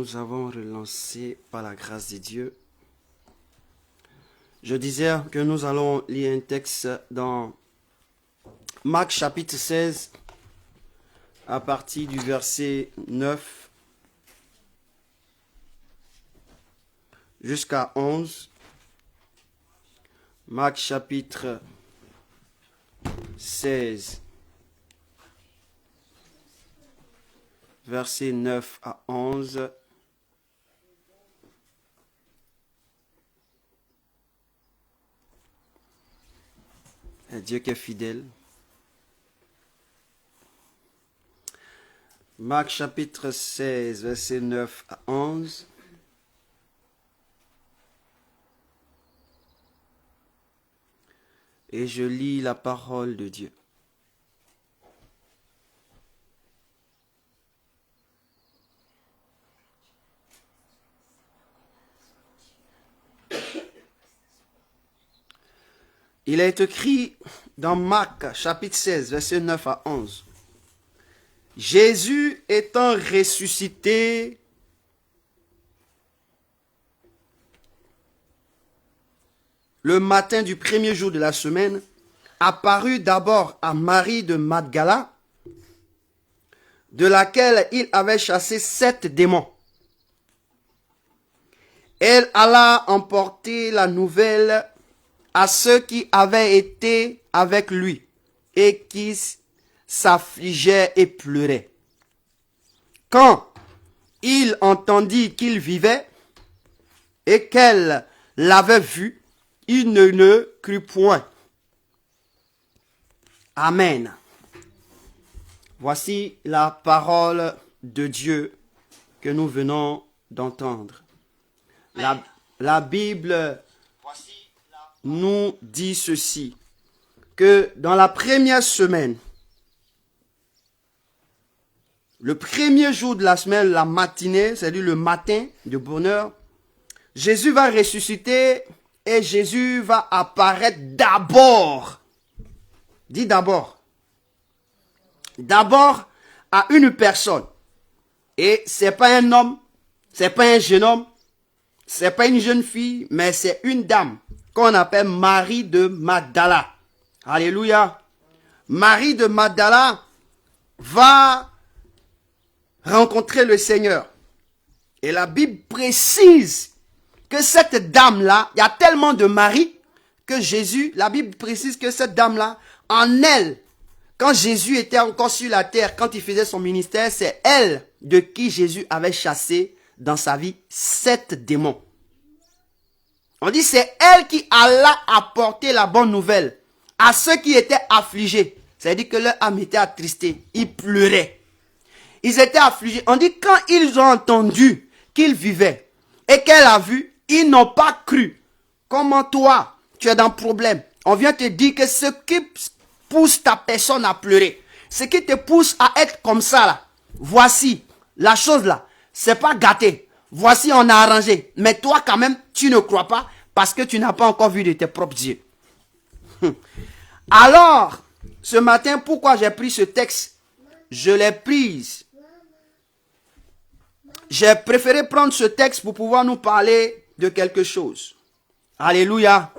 nous avons relancé par la grâce de Dieu. Je disais que nous allons lire un texte dans Marc chapitre 16 à partir du verset 9 jusqu'à 11. Marc chapitre 16 versets 9 à 11. Un Dieu qui est fidèle. Marc chapitre 16, versets 9 à 11. Et je lis la parole de Dieu. Il est écrit dans Marc chapitre 16, versets 9 à 11. Jésus étant ressuscité, le matin du premier jour de la semaine, apparut d'abord à Marie de Magdala, de laquelle il avait chassé 7 démons. Elle alla emporter la nouvelle à ceux qui avaient été avec lui et qui s'affligeaient et pleuraient. Quand il entendit qu'il vivait et qu'elle l'avait vu, il ne crut point. Amen. Voici la parole de Dieu que nous venons d'entendre. La Bible nous dit ceci, que dans la première semaine, le premier jour de la semaine, la matinée, c'est-à-dire le matin de bonheur, Jésus va ressusciter et Jésus va apparaître d'abord. Dis d'abord. D'abord à une personne. Et c'est pas un homme, c'est pas un jeune homme, c'est pas une jeune fille, mais c'est une dame qu'on appelle Marie de Magdala. Alléluia. Marie de Magdala va rencontrer le Seigneur. Et la Bible précise que cette dame-là, il y a tellement de Marie que Jésus, la Bible précise que cette dame-là, en elle, quand Jésus était encore sur la terre, quand il faisait son ministère, c'est elle de qui Jésus avait chassé dans sa vie 7 démons. On dit c'est elle qui alla apporter la bonne nouvelle à ceux qui étaient affligés. C'est-à-dire que leur âme était attristée. Ils pleuraient. Ils étaient affligés. On dit quand ils ont entendu qu'il vivait et qu'elle a vu, ils n'ont pas cru. Comment toi, tu es dans le problème? On vient te dire que ce qui pousse ta personne à pleurer, ce qui te pousse à être comme ça là, voici la chose là, c'est pas gâté. Voici on a arrangé. Mais toi quand même, tu ne crois pas parce que tu n'as pas encore vu de tes propres yeux. Alors, ce matin, pourquoi j'ai pris ce texte? Je l'ai prise. J'ai préféré prendre ce texte pour pouvoir nous parler de quelque chose. Alléluia.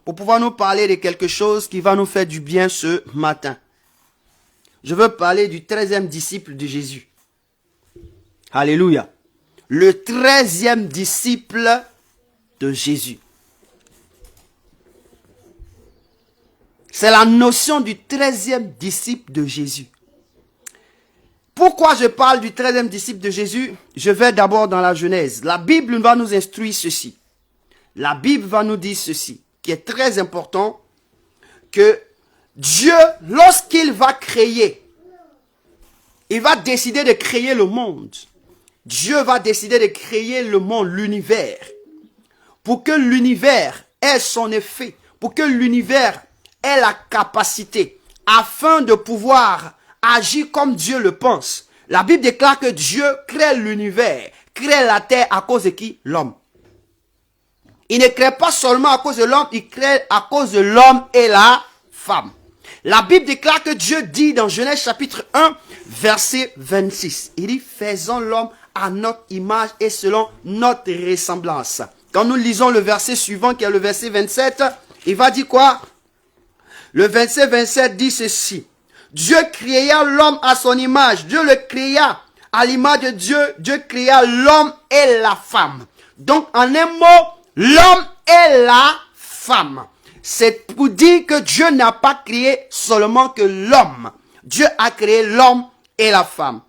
Pour pouvoir nous parler de quelque chose qui va nous faire du bien ce matin. Je veux parler du 13e disciple de Jésus. Alléluia. Le 13e disciple de Jésus. C'est la notion du 13e disciple de Jésus. Pourquoi je parle du 13e disciple de Jésus? Je vais d'abord dans la Genèse. La Bible va nous instruire ceci. La Bible va nous dire ceci, qui est très important, que Dieu, lorsqu'il va créer, il va décider de créer le monde. Dieu va décider de créer le monde, l'univers. Pour que l'univers ait son effet, pour que l'univers ait la capacité, afin de pouvoir agir comme Dieu le pense. La Bible déclare que Dieu crée l'univers, crée la terre à cause de qui? L'homme. Il ne crée pas seulement à cause de l'homme, il crée à cause de l'homme et la femme. La Bible déclare que Dieu dit dans Genèse chapitre 1, verset 26. Il dit, faisons l'homme à notre image et selon notre ressemblance. Quand nous lisons le verset suivant, qui est le verset 27, il va dire quoi? Le verset 27 dit ceci. Dieu créa l'homme à son image. Dieu le créa à l'image de Dieu. Dieu créa l'homme et la femme. Donc, en un mot, l'homme et la femme. C'est pour dire que Dieu n'a pas créé seulement que l'homme. Dieu a créé l'homme et la femme.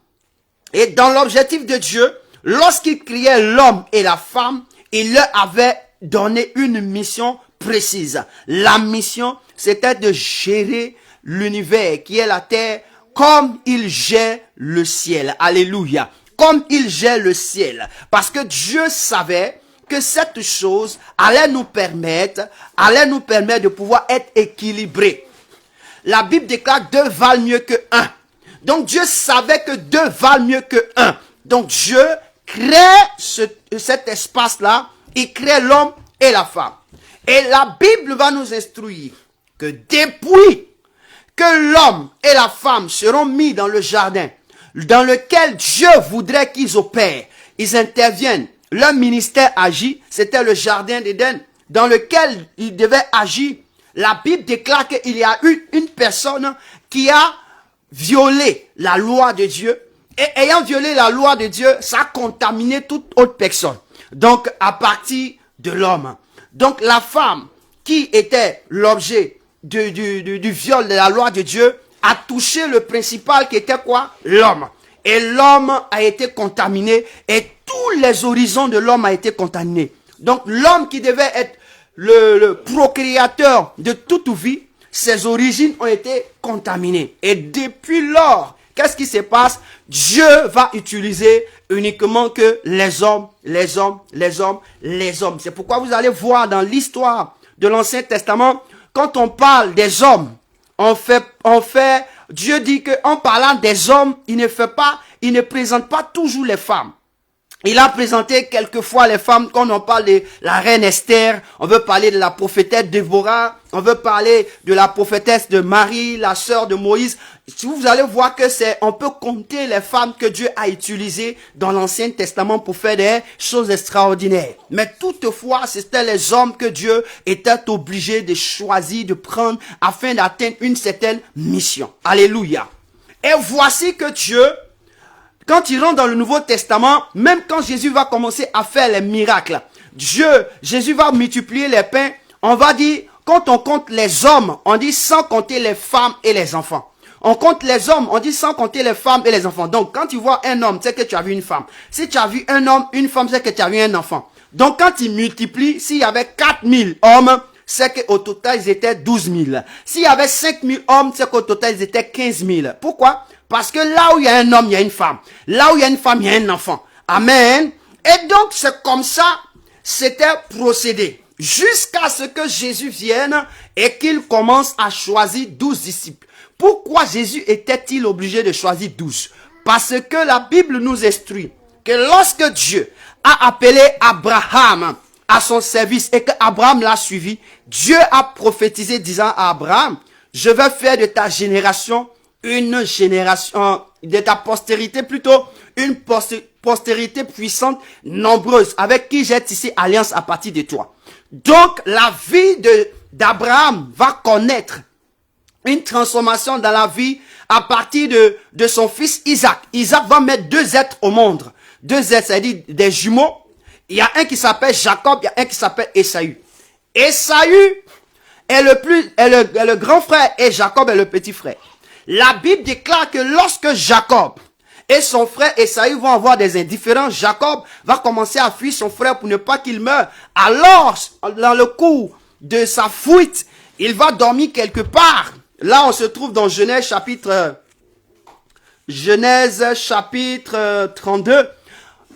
Et dans l'objectif de Dieu, lorsqu'il créait l'homme et la femme, il leur avait donné une mission précise. La mission, c'était de gérer l'univers qui est la terre comme il gère le ciel. Alléluia. Comme il gère le ciel. Parce que Dieu savait que cette chose allait nous permettre de pouvoir être équilibrés. La Bible déclare 2 valent mieux que 1. Donc Dieu savait que 2 valent mieux que 1. Donc Dieu crée cet espace-là. Il crée l'homme et la femme. Et la Bible va nous instruire que depuis que l'homme et la femme seront mis dans le jardin dans lequel Dieu voudrait qu'ils opèrent, ils interviennent, leur ministère agit, c'était le jardin d'Éden dans lequel ils devaient agir. La Bible déclare qu'il y a eu une personne qui a violé la loi de Dieu et ayant violé la loi de Dieu, ça a contaminé toute autre personne. Donc à partir de l'homme. Donc la femme qui était l'objet du viol de la loi de Dieu a touché le principal qui était quoi? L'homme. Et l'homme a été contaminé et tous les horizons de l'homme a été contaminé. Donc l'homme qui devait être le procréateur de toute vie, ses origines ont été contaminées. Et depuis lors, qu'est-ce qui se passe? Dieu va utiliser uniquement que les hommes. C'est pourquoi vous allez voir dans l'histoire de l'Ancien Testament, quand on parle des hommes, Dieu dit qu'en parlant des hommes, il ne présente pas toujours les femmes. Il a présenté quelquefois les femmes, quand on parle de la reine Esther, on veut parler de la prophétesse Déborah, on veut parler de la prophétesse de Marie, la sœur de Moïse. Vous allez voir que on peut compter les femmes que Dieu a utilisées dans l'Ancien Testament pour faire des choses extraordinaires. Mais toutefois, c'était les hommes que Dieu était obligé de choisir, de prendre afin d'atteindre une certaine mission. Alléluia. Et voici que Dieu, quand il rentre dans le Nouveau Testament, même quand Jésus va commencer à faire les miracles, Jésus va multiplier les pains, on va dire, quand on compte les hommes, on dit sans compter les femmes et les enfants. On compte les hommes, on dit sans compter les femmes et les enfants. Donc, quand tu vois un homme, c'est que tu as vu une femme. Si tu as vu un homme, une femme, c'est que tu as vu un enfant. Donc, quand il multiplie, s'il y avait 4000 hommes, c'est qu'au total, ils étaient 12 000. S'il y avait 5000 hommes, c'est qu'au total, ils étaient 15 000. Pourquoi? Parce que là où il y a un homme, il y a une femme. Là où il y a une femme, il y a un enfant. Amen. Et donc, c'est comme ça, c'était procédé. Jusqu'à ce que Jésus vienne et qu'il commence à choisir 12 disciples. Pourquoi Jésus était-il obligé de choisir 12? Parce que la Bible nous instruit que lorsque Dieu a appelé Abraham à son service et que Abraham l'a suivi, Dieu a prophétisé disant à Abraham, je vais faire de ta génération une génération, de ta postérité plutôt, une postérité puissante, nombreuse, avec qui j'ai tissé alliance à partir de toi. Donc, la vie d'Abraham va connaître une transformation dans la vie à partir de son fils Isaac. Isaac va mettre 2 êtres au monde. 2 êtres, c'est-à-dire des jumeaux. Il y a un qui s'appelle Jacob, il y a un qui s'appelle Ésaü. Ésaü est le grand frère et Jacob est le petit frère. La Bible déclare que lorsque Jacob et son frère Ésaü vont avoir des indifférents, Jacob va commencer à fuir son frère pour ne pas qu'il meure. Alors, dans le cours de sa fuite, il va dormir quelque part. Là, on se trouve dans Genèse chapitre 32.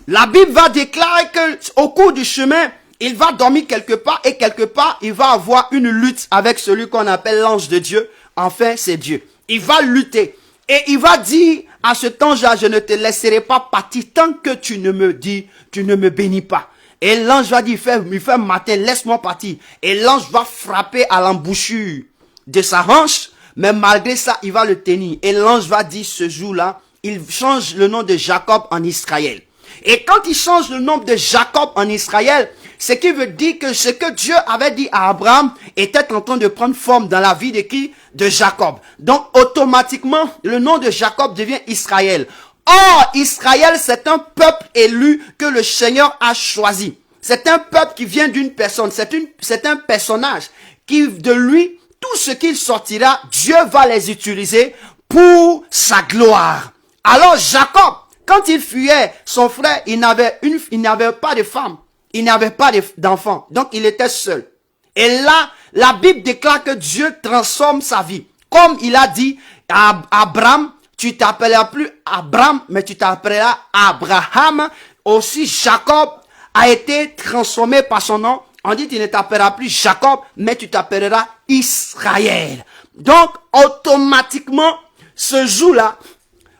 La Bible va déclarer que au cours du chemin, il va dormir quelque part et quelque part, il va avoir une lutte avec celui qu'on appelle l'ange de Dieu. Enfin, c'est Dieu. Il va lutter et il va dire à cet ange-là, je ne te laisserai pas partir tant que tu ne me bénis pas. Et l'ange va dire, il fait matin, laisse-moi partir. Et l'ange va frapper à l'embouchure de sa hanche, mais malgré ça, il va le tenir. Et l'ange va dire ce jour-là, il change le nom de Jacob en Israël. Et quand il change le nom de Jacob en Israël, ce qui veut dire que ce que Dieu avait dit à Abraham était en train de prendre forme dans la vie de qui? De Jacob. Donc automatiquement, le nom de Jacob devient Israël. Or, Israël, c'est un peuple élu que le Seigneur a choisi. C'est un peuple qui vient d'une personne. C'est un personnage qui, de lui, tout ce qu'il sortira, Dieu va les utiliser pour sa gloire. Alors Jacob, quand il fuyait son frère, il n'avait pas de femme. Il n'avait pas d'enfant. Donc il était seul. Et là, la Bible déclare que Dieu transforme sa vie. Comme il a dit à Abraham, tu t'appelleras plus Abraham, mais tu t'appelleras Abraham. Aussi Jacob a été transformé par son nom. On dit tu ne t'appelleras plus Jacob, mais tu t'appelleras Israël. Donc automatiquement, ce jour-là,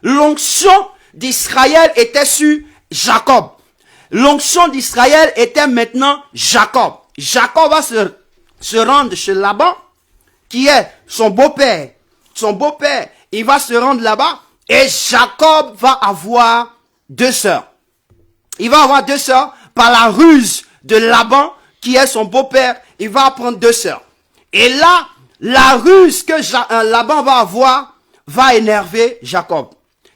l'onction d'Israël était sur Jacob. L'onction d'Israël était maintenant Jacob. Jacob va se rendre chez Laban, qui est son beau-père. Son beau-père, il va se rendre là-bas et Jacob va avoir 2 sœurs. Il va avoir 2 sœurs par la ruse de Laban, qui est son beau-père. Il va prendre 2 sœurs. Et là, la ruse que Laban va avoir va énerver Jacob.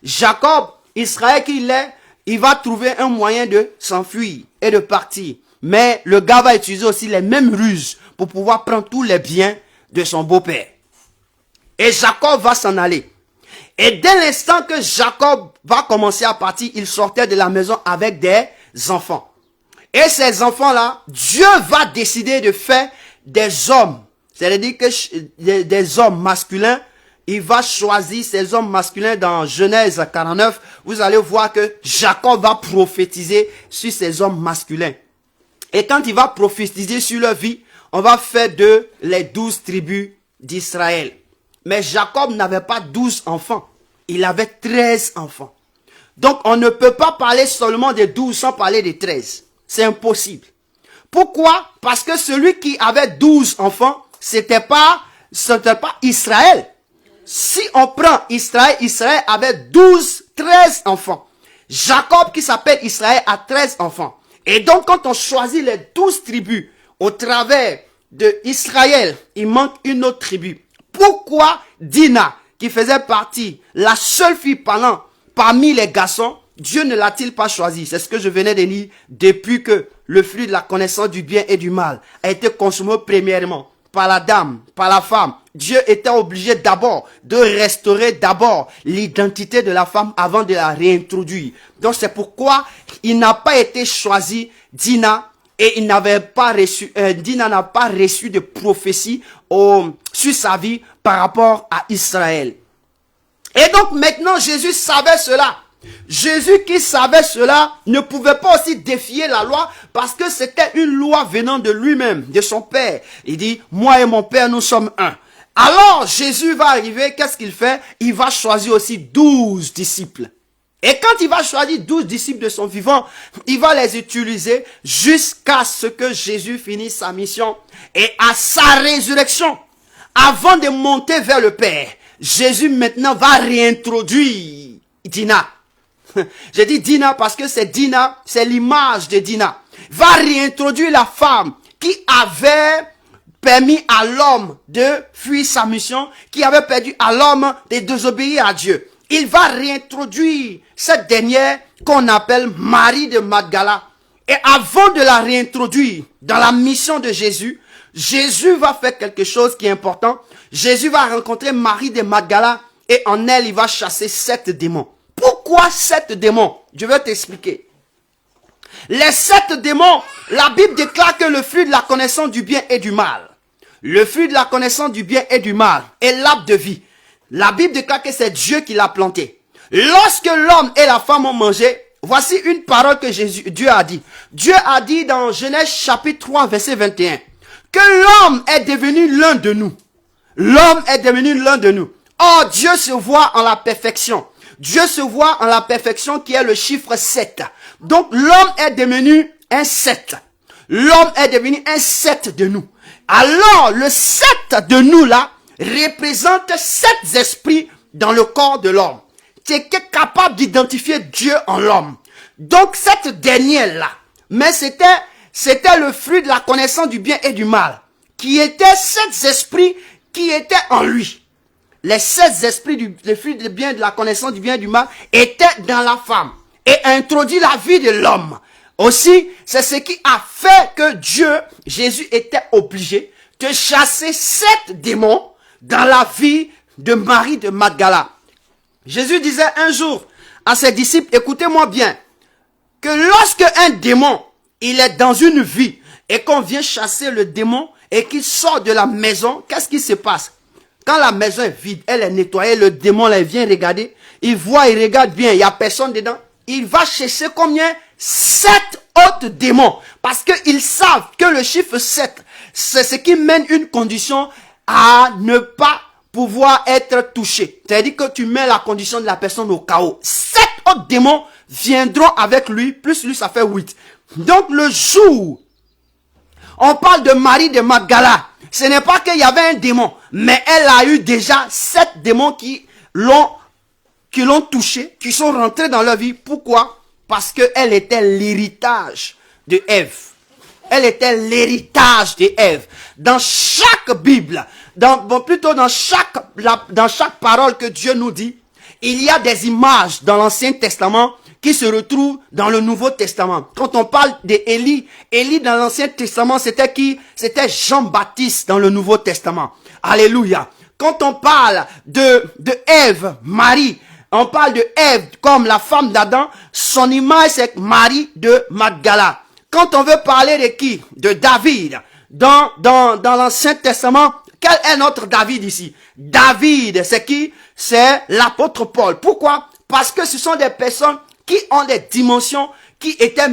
Jacob, Israël qu'il est, il va trouver un moyen de s'enfuir et de partir. Mais le gars va utiliser aussi les mêmes ruses pour pouvoir prendre tous les biens de son beau-père. Et Jacob va s'en aller. Et dès l'instant que Jacob va commencer à partir, il sortait de la maison avec des enfants. Et ces enfants-là, Dieu va décider de faire des hommes. C'est-à-dire que des hommes masculins, il va choisir ces hommes masculins dans Genèse 49. Vous allez voir que Jacob va prophétiser sur ces hommes masculins. Et quand il va prophétiser sur leur vie, on va faire d'eux les 12 tribus d'Israël. Mais Jacob n'avait pas 12 enfants. Il avait 13 enfants. Donc on ne peut pas parler seulement des 12 sans parler des 13. C'est impossible. Pourquoi? Parce que celui qui avait 12 enfants, c'était pas Israël. Si on prend Israël, Israël avait 13 enfants. Jacob, qui s'appelle Israël, a 13 enfants. Et donc, quand on choisit les 12 tribus au travers de Israël, il manque une autre tribu. Pourquoi Dina, qui faisait partie, la seule fille parmi les garçons, Dieu ne l'a-t-il pas choisi? C'est ce que je venais de dire. Depuis que le fruit de la connaissance du bien et du mal a été consommé premièrement par la dame, par la femme, Dieu était obligé d'abord de restaurer l'identité de la femme avant de la réintroduire. Donc c'est pourquoi il n'a pas été choisi Dina et Dina n'a pas reçu de prophétie sur sa vie par rapport à Israël. Et donc maintenant Jésus savait cela. Jésus qui savait cela ne pouvait pas aussi défier la loi parce que c'était une loi venant de lui-même, de son Père. Il dit, moi et mon Père, nous sommes un. Alors Jésus va arriver, qu'est-ce qu'il fait? Il va choisir aussi 12 disciples. Et quand il va choisir 12 disciples de son vivant, il va les utiliser jusqu'à ce que Jésus finisse sa mission. Et à sa résurrection, avant de monter vers le Père, Jésus maintenant va réintroduire Dina. J'ai dit Dina parce que c'est l'image de Dina. Va réintroduire la femme qui avait permis à l'homme de fuir sa mission, qui avait permis à l'homme de désobéir à Dieu. Il va réintroduire cette dernière qu'on appelle Marie de Magdala. Et avant de la réintroduire dans la mission de Jésus, Jésus va faire quelque chose qui est important. Jésus va rencontrer Marie de Magdala et en elle, il va chasser 7 démons. Pourquoi 7 démons? Je vais t'expliquer. Les 7 démons, la Bible déclare que le fruit de la connaissance du bien et du mal. Le fruit de la connaissance du bien et du mal est l'arbre de vie. La Bible déclare que c'est Dieu qui l'a planté. Lorsque l'homme et la femme ont mangé, voici une parole que Dieu a dit. Dieu a dit dans Genèse chapitre 3 verset 21 que l'homme est devenu l'un de nous. L'homme est devenu l'un de nous. Or, Dieu se voit en la perfection. Dieu se voit en la perfection qui est le chiffre 7. Donc, l'homme est devenu un 7. L'homme est devenu un 7 de nous. Alors, le 7 de nous là représente 7 esprits dans le corps de l'homme. Tu es capable d'identifier Dieu en l'homme. Donc cette dernière-là, mais c'était le fruit de la connaissance du bien et du mal, qui étaient 7 esprits qui étaient en lui. Les 7 esprits le fruit du bien, de la connaissance du bien et du mal, étaient dans la femme et introduit la vie de l'homme. Aussi, c'est ce qui a fait que Jésus était obligé de chasser 7 démons dans la vie de Marie de Magdala. Jésus disait un jour à ses disciples, écoutez-moi bien, que lorsque un démon, il est dans une vie et qu'on vient chasser le démon et qu'il sort de la maison, qu'est-ce qui se passe? Quand la maison est vide, elle est nettoyée, le démon là, il vient regarder, il voit, il regarde bien, il n'y a personne dedans. Il va chercher combien? 7 autres démons. Parce qu'ils savent que le chiffre 7, c'est ce qui mène une condition à ne pas pouvoir être touché. C'est-à-dire que tu mets la condition de la personne au chaos. 7 autres démons viendront avec lui, plus lui ça fait 8. Donc le jour, on parle de Marie de Magdala. Ce n'est pas qu'il y avait un démon, mais elle a eu déjà 7 démons qui l'ont touché, qui sont rentrés dans leur vie. Pourquoi? Parce qu'elle était l'héritage de Ève. Elle était l'héritage de Ève. Dans chaque Bible, plutôt dans chaque parole que Dieu nous dit, il y a des images dans l'Ancien Testament qui se retrouvent dans le Nouveau Testament. Quand on parle d'Élie, Élie dans l'Ancien Testament, c'était qui? C'était Jean-Baptiste dans le Nouveau Testament. Alléluia. Quand on parle de Ève, Marie, on parle de Ève comme la femme d'Adam, son image c'est Marie de Magdala. Quand on veut parler de qui? De David. Dans l'Ancien Testament, quel est notre David ici? David, c'est qui? C'est l'apôtre Paul. Pourquoi? Parce que ce sont des personnes qui ont des dimensions qui étaient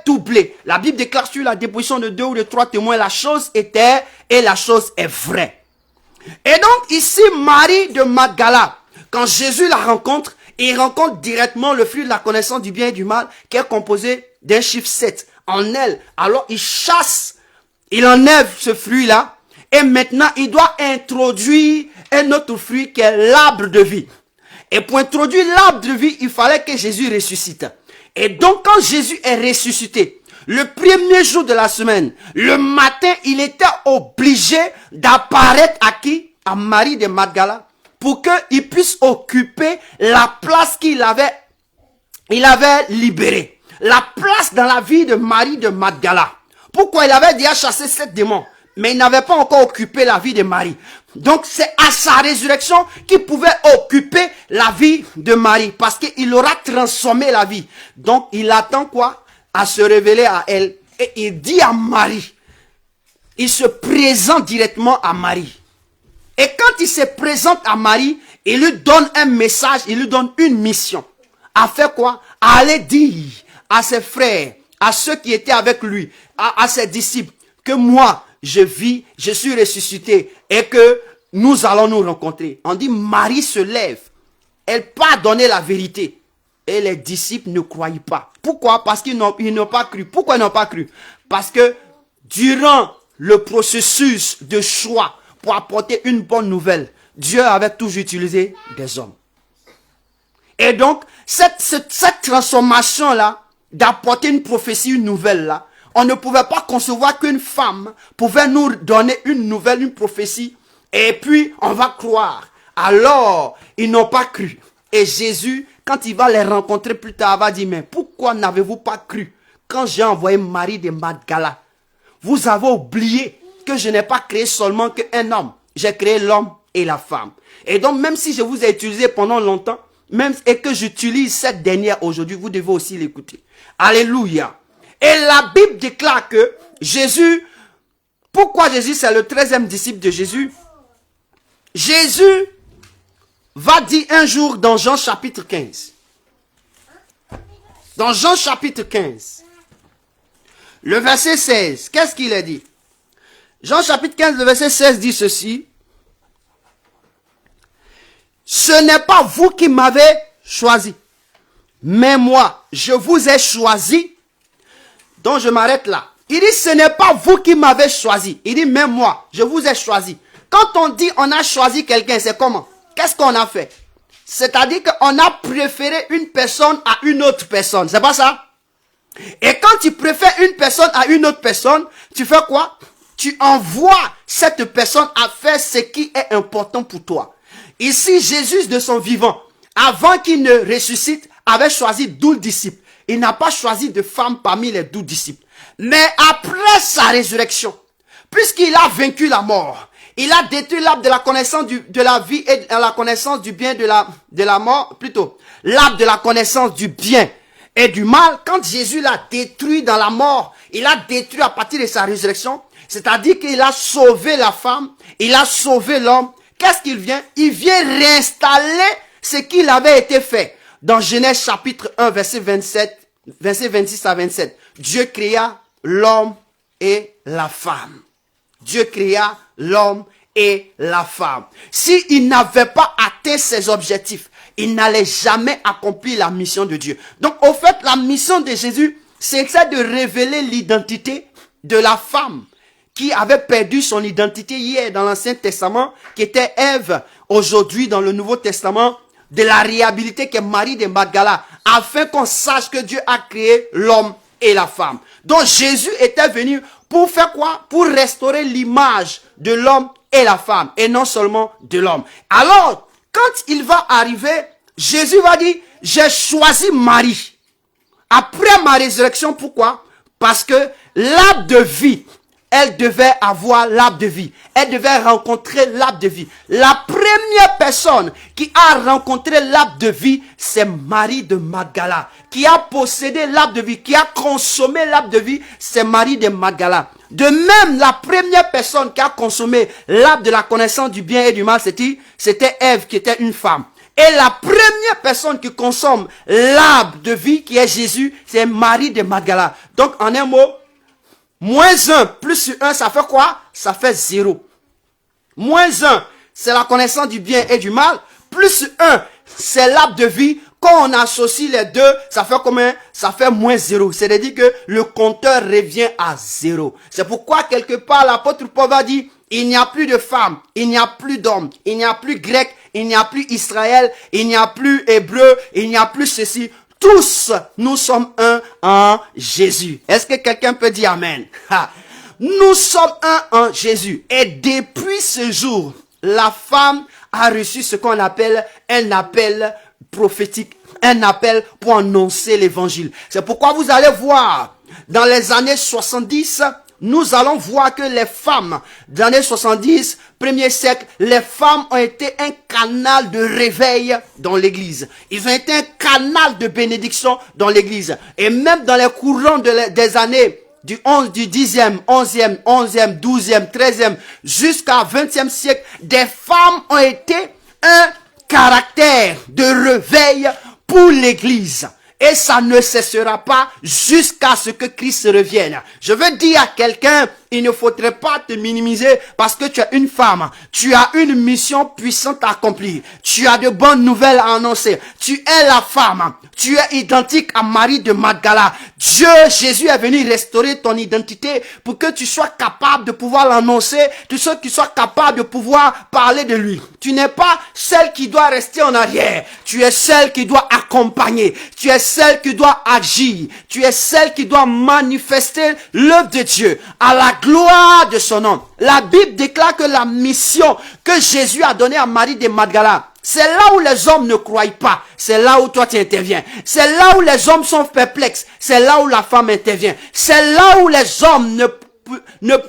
doublées. La Bible déclare sur la déposition de 2 ou de 3 témoins, la chose était et la chose est vraie. Et donc ici, Marie de Magdala, quand Jésus la rencontre, il rencontre directement le fruit de la connaissance du bien et du mal, qui est composé d'un chiffre 7 en elle. Alors il chasse, il enlève ce fruit-là, et maintenant il doit introduire un autre fruit qui est l'arbre de vie. Et pour introduire l'arbre de vie, il fallait que Jésus ressuscite. Et donc quand Jésus est ressuscité, le premier jour de la semaine, le matin, il était obligé d'apparaître à qui? À Marie de Magdala, pour qu'il puisse occuper la place qu'il avait libérée. La place dans la vie de Marie de Magdala. Pourquoi? Il avait déjà chassé 7 démons, mais il n'avait pas encore occupé la vie de Marie. Donc c'est à sa résurrection qu'il pouvait occuper la vie de Marie, parce qu'il aura transformé la vie. Donc il attend quoi? À se révéler à elle. Et il dit à Marie, il se présente directement à Marie. Et quand il se présente à Marie, il lui donne un message, il lui donne une mission. À faire quoi? À aller dire à ses frères, à ceux qui étaient avec lui, à ses disciples, que moi, je vis, je suis ressuscité et que nous allons nous rencontrer. On dit, Marie se lève, elle part donner la vérité. Et les disciples ne croyaient pas. Pourquoi? Parce qu'ils n'ont pas cru. Pourquoi ils n'ont pas cru? Parce que durant le processus de choix pour apporter une bonne nouvelle, Dieu avait toujours utilisé des hommes. Et donc, cette transformation-là, d'apporter une prophétie, une nouvelle-là, on ne pouvait pas concevoir qu'une femme pouvait nous donner une nouvelle, une prophétie, et puis on va croire. Alors, ils n'ont pas cru. Et Jésus, quand il va les rencontrer plus tard, va dire, mais pourquoi n'avez-vous pas cru quand j'ai envoyé Marie de Magdala? Vous avez oublié que je n'ai pas créé seulement qu'un homme. J'ai créé l'homme et la femme. Et donc, même si je vous ai utilisé pendant longtemps, même et que j'utilise cette dernière aujourd'hui, vous devez aussi l'écouter. Alléluia. Et la Bible déclare que Jésus, pourquoi Jésus, c'est le 13e disciple de Jésus? Jésus va dire un jour dans Jean chapitre 15. Dans Jean chapitre 15. Le verset 16. Qu'est-ce qu'il a dit? Jean chapitre 15, le verset 16 dit ceci. Ce n'est pas vous qui m'avez choisi, mais moi, je vous ai choisi. Donc je m'arrête là. Il dit, ce n'est pas vous qui m'avez choisi. Il dit, mais moi, je vous ai choisi. Quand on dit on a choisi quelqu'un, c'est comment? Qu'est-ce qu'on a fait? C'est-à-dire qu'on a préféré une personne à une autre personne. C'est pas ça? Et quand tu préfères une personne à une autre personne, tu fais quoi? Tu envoies cette personne à faire ce qui est important pour toi. Ici, Jésus de son vivant, avant qu'il ne ressuscite, avait choisi 12 disciples. Il n'a pas choisi de femmes parmi les 12 disciples. Mais après sa résurrection, puisqu'il a vaincu la mort, il a détruit l'arbre de la connaissance de la vie et de la connaissance du bien de la mort, plutôt. L'arbre de la connaissance du bien et du mal, quand Jésus l'a détruit dans la mort, il a détruit à partir de sa résurrection, c'est-à-dire qu'il a sauvé la femme, il a sauvé l'homme. Qu'est-ce qu'il vient? Il vient réinstaller ce qu'il avait été fait. Dans Genèse chapitre 1, verset 26 à 27, Dieu créa l'homme et la femme. Dieu créa l'homme et la femme. S'il n'avait pas atteint ses objectifs, il n'allait jamais accomplir la mission de Dieu. Donc, au fait, la mission de Jésus, c'est ça de révéler l'identité de la femme qui avait perdu son identité hier dans l'Ancien Testament, qui était Ève, aujourd'hui dans le Nouveau Testament, de la réhabilité qui est Marie de Magdala, afin qu'on sache que Dieu a créé l'homme et la femme. Donc Jésus était venu pour faire quoi? Pour restaurer l'image de l'homme et la femme, et non seulement de l'homme. Alors, quand il va arriver, Jésus va dire, j'ai choisi Marie. Après ma résurrection, pourquoi? Parce que l'arbre de vie, elle devait avoir l'arbre de vie. Elle devait rencontrer l'arbre de vie. La première personne qui a rencontré l'arbre de vie, c'est Marie de Magdala. Qui a possédé l'arbre de vie, qui a consommé l'arbre de vie, c'est Marie de Magdala. De même, la première personne qui a consommé l'arbre de la connaissance du bien et du mal, c'était Ève, qui était une femme. Et la première personne qui consomme l'arbre de vie, qui est Jésus, c'est Marie de Magdala. Donc, en un mot, -1 plus 1, ça fait quoi? Ça fait 0. -1, c'est la connaissance du bien et du mal. Plus 1, c'est l'arbre de vie. Quand on associe les deux, ça fait combien? Ça fait -0. C'est-à-dire que le compteur revient à 0. C'est pourquoi, quelque part, l'apôtre Paul va dire, il n'y a plus de femmes, il n'y a plus d'hommes, il n'y a plus grec, il n'y a plus Israël, il n'y a plus hébreu, il n'y a plus ceci. Tous, nous sommes un en Jésus. Est-ce que quelqu'un peut dire Amen? Nous sommes un en Jésus. Et depuis ce jour, la femme a reçu ce qu'on appelle un appel prophétique, un appel pour annoncer l'évangile. C'est pourquoi vous allez voir, dans les années 70, nous allons voir que les femmes, dans les années 70, premier siècle, les femmes ont été un canal de réveil dans l'église. Ils ont été un canal de bénédiction dans l'église. Et même dans les courants des années du 10e, 11e, 12e, 13e, jusqu'à 20e siècle, des femmes ont été un caractère de réveil pour l'église. Et ça ne cessera pas jusqu'à ce que Christ revienne. Je veux dire à quelqu'un, il ne faudrait pas te minimiser parce que tu es une femme. Tu as une mission puissante à accomplir. Tu as de bonnes nouvelles à annoncer. Tu es la femme. Tu es identique à Marie de Magdala. Dieu, Jésus est venu restaurer ton identité pour que tu sois capable de pouvoir l'annoncer. Que tu sois capable de pouvoir parler de lui. Tu n'es pas celle qui doit rester en arrière. Tu es celle qui doit accompagner. Tu es celle qui doit agir. Tu es celle qui doit manifester l'œuvre de Dieu à la gloire de son nom. La Bible déclare que la mission que Jésus a donnée à Marie de Magdala, c'est là où les hommes ne croient pas. C'est là où toi tu interviens. C'est là où les hommes sont perplexes. C'est là où la femme intervient. C'est là où les hommes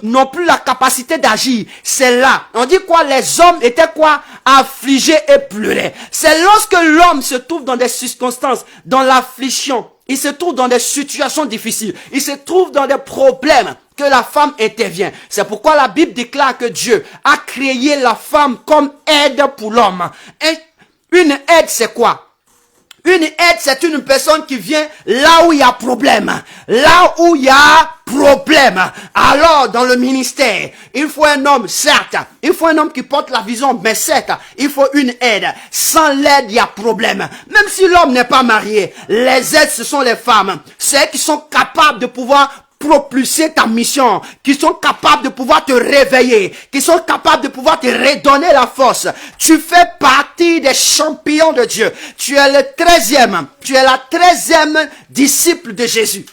n'ont plus la capacité d'agir. C'est là. On dit quoi? Les hommes étaient quoi? Affligés et pleuraient. C'est lorsque l'homme se trouve dans des circonstances, dans l'affliction, il se trouve dans des situations difficiles, il se trouve dans des problèmes, que la femme intervient. C'est pourquoi la Bible déclare que Dieu a créé la femme comme aide pour l'homme. Une aide, c'est quoi? Une aide, c'est une personne qui vient là où il y a problème. Là où il y a problème. Alors, dans le ministère, il faut un homme, certes. Il faut un homme qui porte la vision, mais certes, il faut une aide. Sans l'aide, il y a problème. Même si l'homme n'est pas marié, les aides, ce sont les femmes. C'est elles qui sont capables de pouvoir propulser ta mission, qui sont capables de pouvoir te réveiller, qui sont capables de pouvoir te redonner la force. Tu fais partie des champions de Dieu. Tu es le 13e, tu es la 13e disciple de Jésus.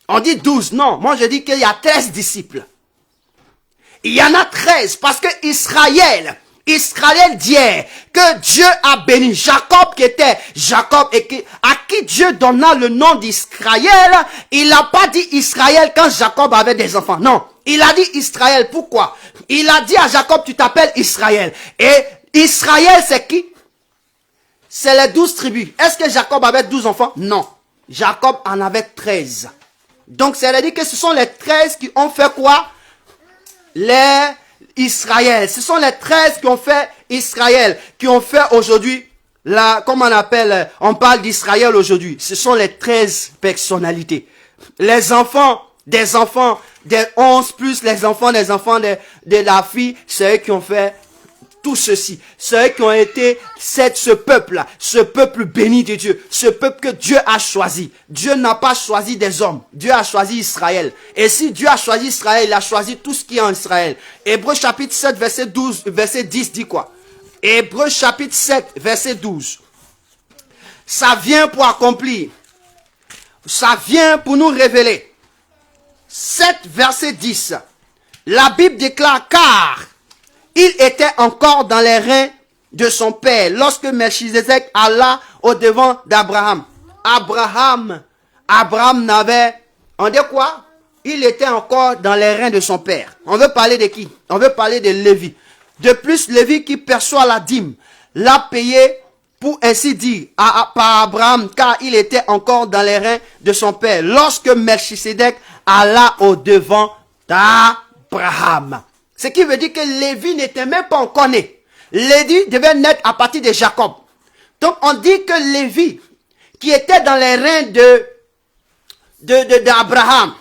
On dit 12, non, moi je dis qu'il y a 13 disciples. Il y en a 13 parce que Israël dit que Dieu a béni Jacob qui était Jacob et à qui Dieu donna le nom d'Israël. Il n'a pas dit Israël quand Jacob avait des enfants. Non, il a dit Israël. Pourquoi? Il a dit à Jacob, tu t'appelles Israël. Et Israël, c'est qui? C'est les 12 tribus. Est-ce que Jacob avait 12 enfants? Non. Jacob en avait 13. Donc, ça veut dire que ce sont les 13 qui ont fait quoi? Les Israël. Ce sont les 13 qui ont fait Israël, qui ont fait aujourd'hui, comment on appelle, on parle d'Israël aujourd'hui. Ce sont les 13 personnalités. Les enfants, des 11 plus les enfants de la fille, c'est eux qui ont fait tout ceci. C'est eux qui ont été ce peuple-là, ce peuple béni de Dieu, ce peuple que Dieu a choisi. Dieu n'a pas choisi des hommes. Dieu a choisi Israël. Et si Dieu a choisi Israël, il a choisi tout ce qui est en Israël. Hébreux chapitre 7, verset 10 dit quoi? Hébreux chapitre 7, verset 12. Ça vient pour accomplir. Ça vient pour nous révéler. 7, verset 10. La Bible déclare, car il était encore dans les reins de son père lorsque Melchizedek alla au-devant d'Abraham. Abraham n'avait, on dit quoi? Il était encore dans les reins de son père. On veut parler de qui? On veut parler de Lévi. De plus, Lévi qui perçoit la dîme, l'a payé pour ainsi dire par Abraham, car il était encore dans les reins de son père lorsque Melchizedek alla au-devant d'Abraham. Ce qui veut dire que Lévi n'était même pas encore né. Lévi devait naître à partir de Jacob. Donc on dit que Lévi, qui était dans les reins d'Abraham,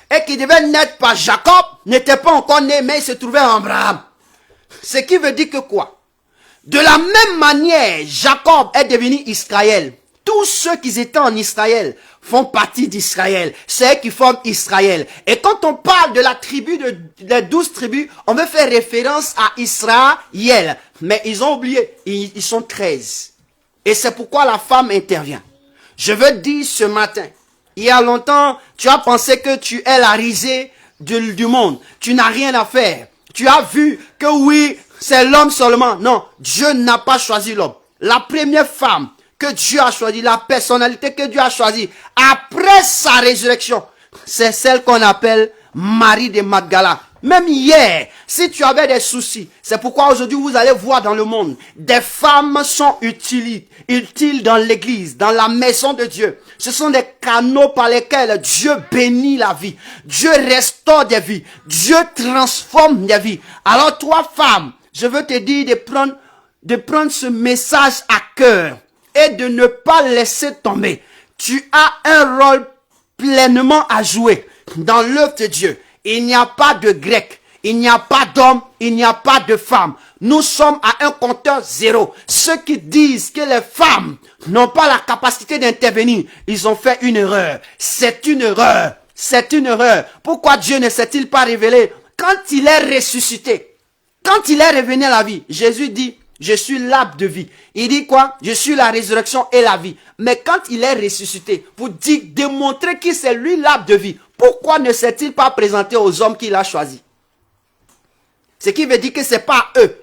et qui devait naître par Jacob, n'était pas encore né, mais il se trouvait en Abraham. Ce qui veut dire que quoi? De la même manière, Jacob est devenu Israël. Tous ceux qui étaient en Israël font partie d'Israël. C'est eux qui forment Israël. Et quand on parle de la tribu, des 12 tribus, on veut faire référence à Israël. Mais ils ont oublié, ils sont 13. Et c'est pourquoi la femme intervient. Je veux dire ce matin, il y a longtemps, tu as pensé que tu es la risée du monde. Tu n'as rien à faire. Tu as vu que oui, c'est l'homme seulement. Non, Dieu n'a pas choisi l'homme. La première femme que Dieu a choisi, la personnalité que Dieu a choisie après sa résurrection, c'est celle qu'on appelle Marie de Magdala. Même hier, si tu avais des soucis, c'est pourquoi aujourd'hui vous allez voir dans le monde, des femmes sont utiles dans l'église, dans la maison de Dieu. Ce sont des canaux par lesquels Dieu bénit la vie. Dieu restaure des vies. Dieu transforme des vies. Alors toi, femme, je veux te dire de prendre ce message à cœur et de ne pas laisser tomber. Tu as un rôle pleinement à jouer dans l'œuvre de Dieu. Il n'y a pas de grec, il n'y a pas d'homme, il n'y a pas de femme. Nous sommes à un compteur zéro. Ceux qui disent que les femmes n'ont pas la capacité d'intervenir, ils ont fait une erreur. C'est une erreur. C'est une erreur. Pourquoi Dieu ne s'est-il pas révélé quand il est ressuscité? Quand il est revenu à la vie, Jésus dit, je suis l'arbre de vie. Il dit quoi? Je suis la résurrection et la vie. Mais quand il est ressuscité, pour démontrer que c'est lui l'arbre de vie, pourquoi ne s'est-il pas présenté aux hommes qu'il a choisis? Ce qui veut dire que c'est pas à eux.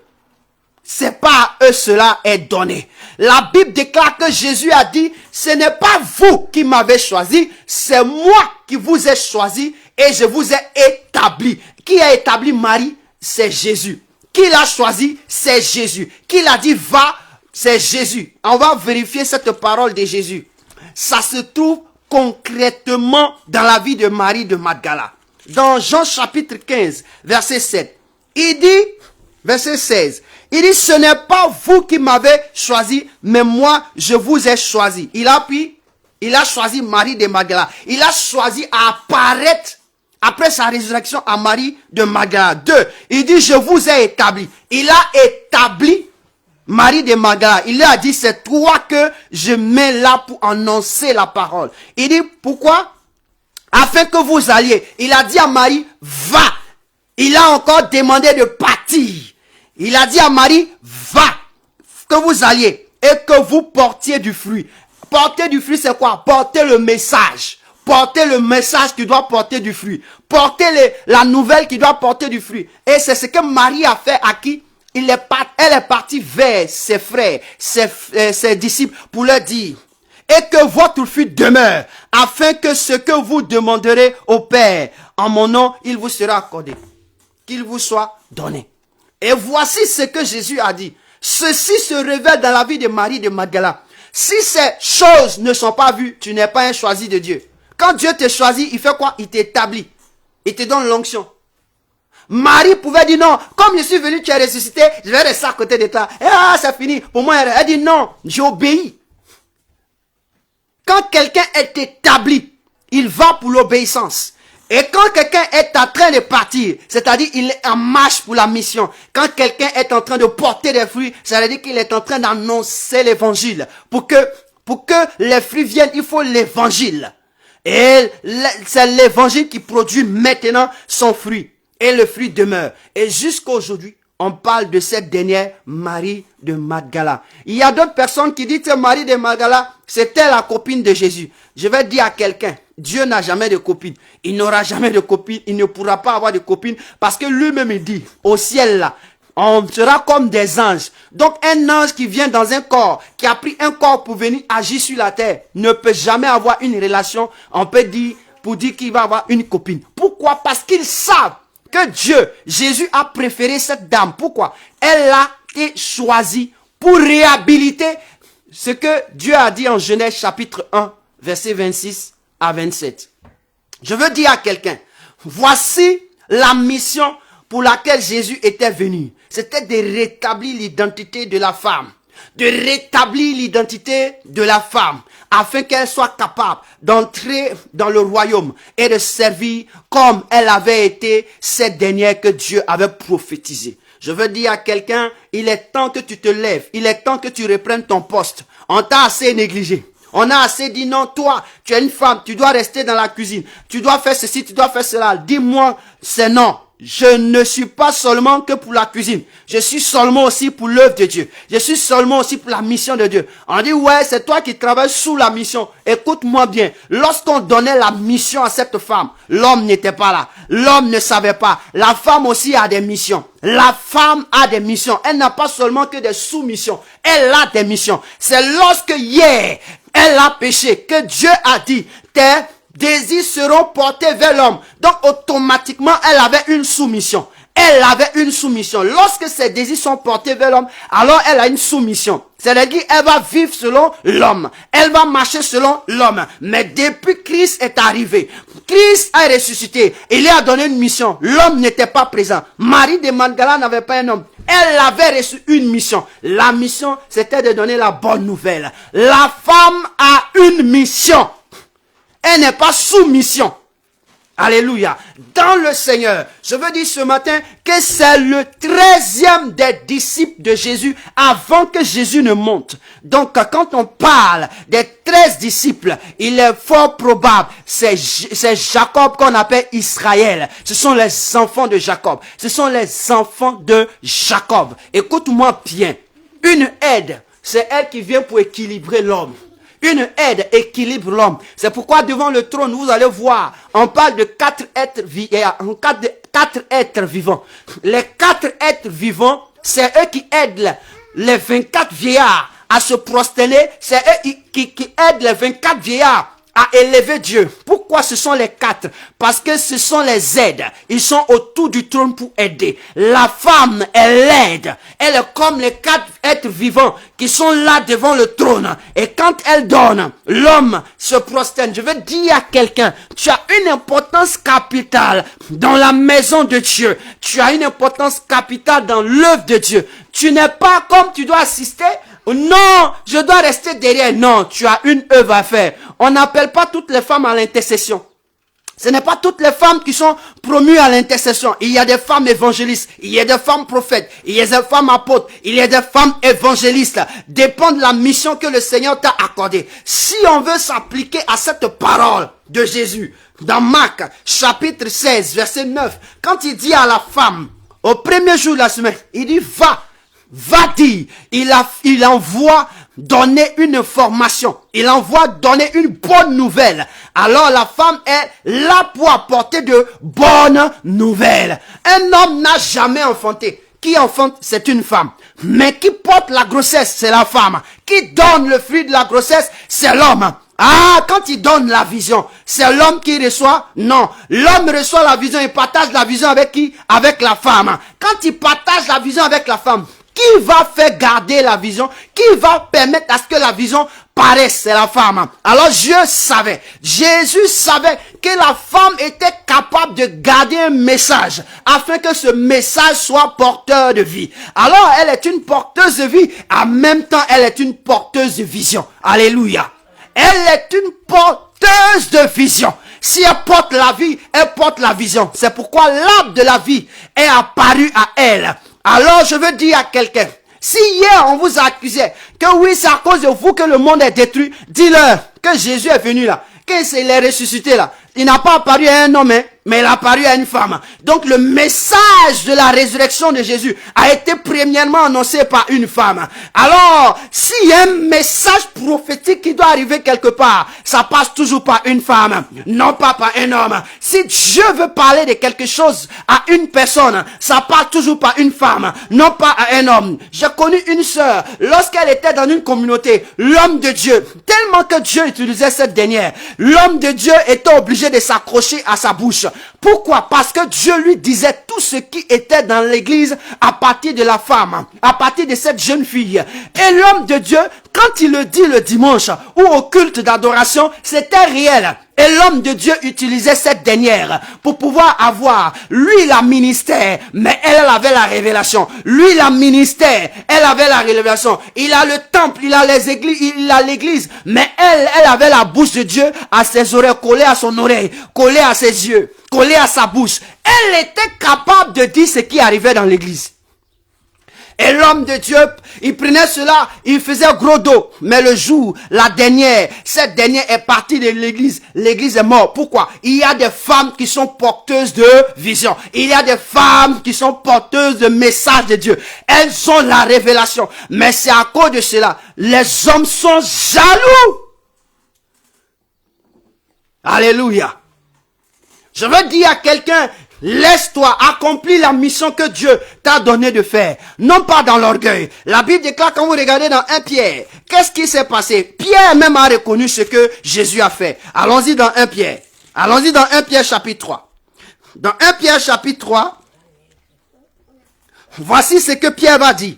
C'est pas à eux cela est donné. La Bible déclare que Jésus a dit, ce n'est pas vous qui m'avez choisi, c'est moi qui vous ai choisi et je vous ai établi. Qui a établi Marie? C'est Jésus. Qui l'a choisi? C'est Jésus. Qui l'a dit va? C'est Jésus. On va vérifier cette parole de Jésus. Ça se trouve concrètement dans la vie de Marie de Magdala. Dans Jean chapitre 15, verset 7. Il dit, verset 16, il dit, ce n'est pas vous qui m'avez choisi, mais moi, je vous ai choisi. Il a choisi Marie de Magdala. Il a choisi à apparaître après sa résurrection à Marie de Magdala. 2. Il dit, je vous ai établi. Il a établi Marie de Magdala. Il lui a dit, c'est toi que je mets là pour annoncer la parole. Il dit, pourquoi? afin que vous alliez. Il a dit à Marie, va. Il a encore demandé de partir. Il a dit à Marie, va, que vous alliez et que vous portiez du fruit. Porter du fruit, c'est quoi? Porter le message. Porter le message qui doit porter du fruit. Porter la nouvelle qui doit porter du fruit. Et c'est ce que Marie a fait à qui? Elle est partie vers ses frères, ses disciples pour leur dire, et que votre fruit demeure, afin que ce que vous demanderez au Père, en mon nom, il vous sera accordé. Qu'il vous soit donné. Et voici ce que Jésus a dit. Ceci se révèle dans la vie de Marie de Magdala. Si ces choses ne sont pas vues, tu n'es pas un choisi de Dieu. Quand Dieu te choisit, il fait quoi? Il t'établit. Il te donne l'onction. Marie pouvait dire non, comme je suis venu, tu es ressuscité, je vais rester à côté de toi. Et c'est fini. Pour moi, elle dit non, j'obéis. Quand quelqu'un est établi, il va pour l'obéissance. Et quand quelqu'un est en train de partir, c'est-à-dire il est en marche pour la mission. Quand quelqu'un est en train de porter des fruits, ça veut dire qu'il est en train d'annoncer l'évangile. Pour que les fruits viennent, il faut l'évangile. Et c'est l'évangile qui produit maintenant son fruit. Et le fruit demeure. Et jusqu'à aujourd'hui, on parle de cette dernière Marie de Magdala. Il y a d'autres personnes qui disent que Marie de Magdala, c'était la copine de Jésus. Je vais dire à quelqu'un, Dieu n'a jamais de copine. Il n'aura jamais de copine. Il ne pourra pas avoir de copine parce que lui-même il dit, au ciel là, on sera comme des anges. Donc un ange qui vient dans un corps, qui a pris un corps pour venir agir sur la terre, ne peut jamais avoir une relation, on peut dire, pour dire qu'il va avoir une copine. Pourquoi? Parce qu'ils savent que Dieu, Jésus a préféré cette dame. Pourquoi? Elle a été choisie pour réhabiliter ce que Dieu a dit en Genèse chapitre 1, verset 26 à 27. Je veux dire à quelqu'un, voici la mission pour laquelle Jésus était venu. C'était de rétablir l'identité de la femme. De rétablir l'identité de la femme afin qu'elle soit capable d'entrer dans le royaume et de servir comme elle avait été cette dernière que Dieu avait prophétisée. Je veux dire à quelqu'un, il est temps que tu te lèves, il est temps que tu reprennes ton poste. On t'a assez négligé. On a assez dit non, toi, tu es une femme, tu dois rester dans la cuisine, tu dois faire ceci, tu dois faire cela. Dis-moi, c'est non. Je ne suis pas seulement que pour la cuisine. Je suis seulement aussi pour l'œuvre de Dieu. Je suis seulement aussi pour la mission de Dieu. On dit, ouais, c'est toi qui travailles sous la mission. Écoute-moi bien. Lorsqu'on donnait la mission à cette femme, l'homme n'était pas là. L'homme ne savait pas. La femme aussi a des missions. La femme a des missions. Elle n'a pas seulement que des sous-missions. Elle a des missions. C'est lorsque hier, elle a péché que Dieu a dit, tes désirs seront portés vers l'homme. Donc automatiquement, elle avait une soumission. Elle avait une soumission. Lorsque ses désirs sont portés vers l'homme, alors elle a une soumission. C'est-à-dire qu'elle va vivre selon l'homme. Elle va marcher selon l'homme. Mais depuis Christ est arrivé, Christ a ressuscité. Il lui a donné une mission. L'homme n'était pas présent. Marie de Magdala n'avait pas un homme. Elle avait reçu une mission. La mission, c'était de donner la bonne nouvelle. La femme a une mission. Elle n'est pas sous mission. Alléluia. Dans le Seigneur, je veux dire ce matin que c'est le 13e des disciples de Jésus avant que Jésus ne monte. Donc, quand on parle des 13 disciples, il est fort probable, c'est Jacob qu'on appelle Israël. Ce sont les enfants de Jacob. Ce sont les enfants de Jacob. Écoute-moi bien. Une aide, c'est elle qui vient pour équilibrer l'homme. Une aide équilibre l'homme. C'est pourquoi devant le trône, vous allez voir, on parle de 4 êtres vivants. Les 4 êtres vivants, c'est eux qui aident les 24 vieillards à se prosterner. C'est eux qui aident les 24 vieillards à élever Dieu. Pourquoi ce sont les 4? Parce que ce sont les aides. Ils sont autour du trône pour aider. La femme, elle aide. Elle est comme les 4 êtres vivants qui sont là devant le trône. Et quand elle donne, l'homme se prosterne. Je veux dire à quelqu'un, tu as une importance capitale dans la maison de Dieu. Tu as une importance capitale dans l'œuvre de Dieu. Tu n'es pas comme tu dois assister. Non, je dois rester derrière. Non, tu as une œuvre à faire. On n'appelle pas toutes les femmes à l'intercession. Ce n'est pas toutes les femmes qui sont promues à l'intercession. Il y a des femmes évangélistes, il y a des femmes prophètes, il y a des femmes apôtres, il y a des femmes évangélistes. Dépend de la mission que le Seigneur t'a accordée. Si on veut s'appliquer à cette parole de Jésus, dans Marc, chapitre 16, verset 9, quand il dit à la femme, au premier jour de la semaine, il dit, va dire, il envoie donner une formation, il envoie donner une bonne nouvelle. Alors la femme est là pour apporter de bonnes nouvelles. Un homme n'a jamais enfanté. Qui enfante, c'est une femme. Mais qui porte la grossesse, c'est la femme. Qui donne le fruit de la grossesse, c'est l'homme. Ah, quand il donne la vision, c'est l'homme qui reçoit? Non. L'homme reçoit la vision, il partage la vision avec qui? Avec la femme. Quand il partage la vision avec la femme, qui va faire garder la vision? Qui va permettre à ce que la vision paraisse? C'est la femme. Alors Jésus savait que la femme était capable de garder un message afin que ce message soit porteur de vie. Alors elle est une porteuse de vie, en même temps elle est une porteuse de vision. Alléluia. Elle est une porteuse de vision. Si elle porte la vie, elle porte la vision. C'est pourquoi l'arbre de la vie est apparu à elle. Alors je veux dire à quelqu'un, si hier on vous accusait que oui, c'est à cause de vous que le monde est détruit, dis-leur que Jésus est venu là, qu'il est ressuscité là. Il n'a pas apparu à un homme, mais il a apparu à une femme. Donc le message de la résurrection de Jésus a été premièrement annoncé par une femme. Alors, s'il y a un message prophétique qui doit arriver quelque part, ça passe toujours par une femme, non pas par un homme. Si Dieu veut parler de quelque chose à une personne, ça passe toujours par une femme, non pas à un homme. J'ai connu une sœur, lorsqu'elle était dans une communauté, l'homme de Dieu, tellement que Dieu utilisait cette dernière, l'homme de Dieu était obligé de s'accrocher à sa bouche. Pourquoi? Parce que Dieu lui disait tout ce qui était dans l'église à partir de la femme, à partir de cette jeune fille. Et l'homme de Dieu, quand il le dit le dimanche ou au culte d'adoration, c'était réel. Et l'homme de Dieu utilisait cette dernière pour pouvoir avoir, lui, la ministère, mais elle avait la révélation. Lui, la ministère, elle avait la révélation. Il a le temple, il a les églises, il a l'église, mais elle avait la bouche de Dieu à ses oreilles, collée à son oreille, collée à ses yeux, collée à sa bouche. Elle était capable de dire ce qui arrivait dans l'église. Et l'homme de Dieu, il prenait cela, il faisait gros dos. Mais le jour, cette dernière est partie de l'église. L'église est morte. Pourquoi? Il y a des femmes qui sont porteuses de vision. Il y a des femmes qui sont porteuses de messages de Dieu. Elles ont la révélation. Mais c'est à cause de cela, les hommes sont jaloux. Alléluia. Je veux dire à quelqu'un, laisse-toi accomplir la mission que Dieu t'a donné de faire. Non pas dans l'orgueil. La Bible déclare, quand vous regardez dans 1 Pierre, qu'est-ce qui s'est passé? Pierre même a reconnu ce que Jésus a fait. Allons-y dans 1 Pierre. Allons-y dans 1 Pierre chapitre 3. Dans 1 Pierre chapitre 3, voici ce que Pierre va dire.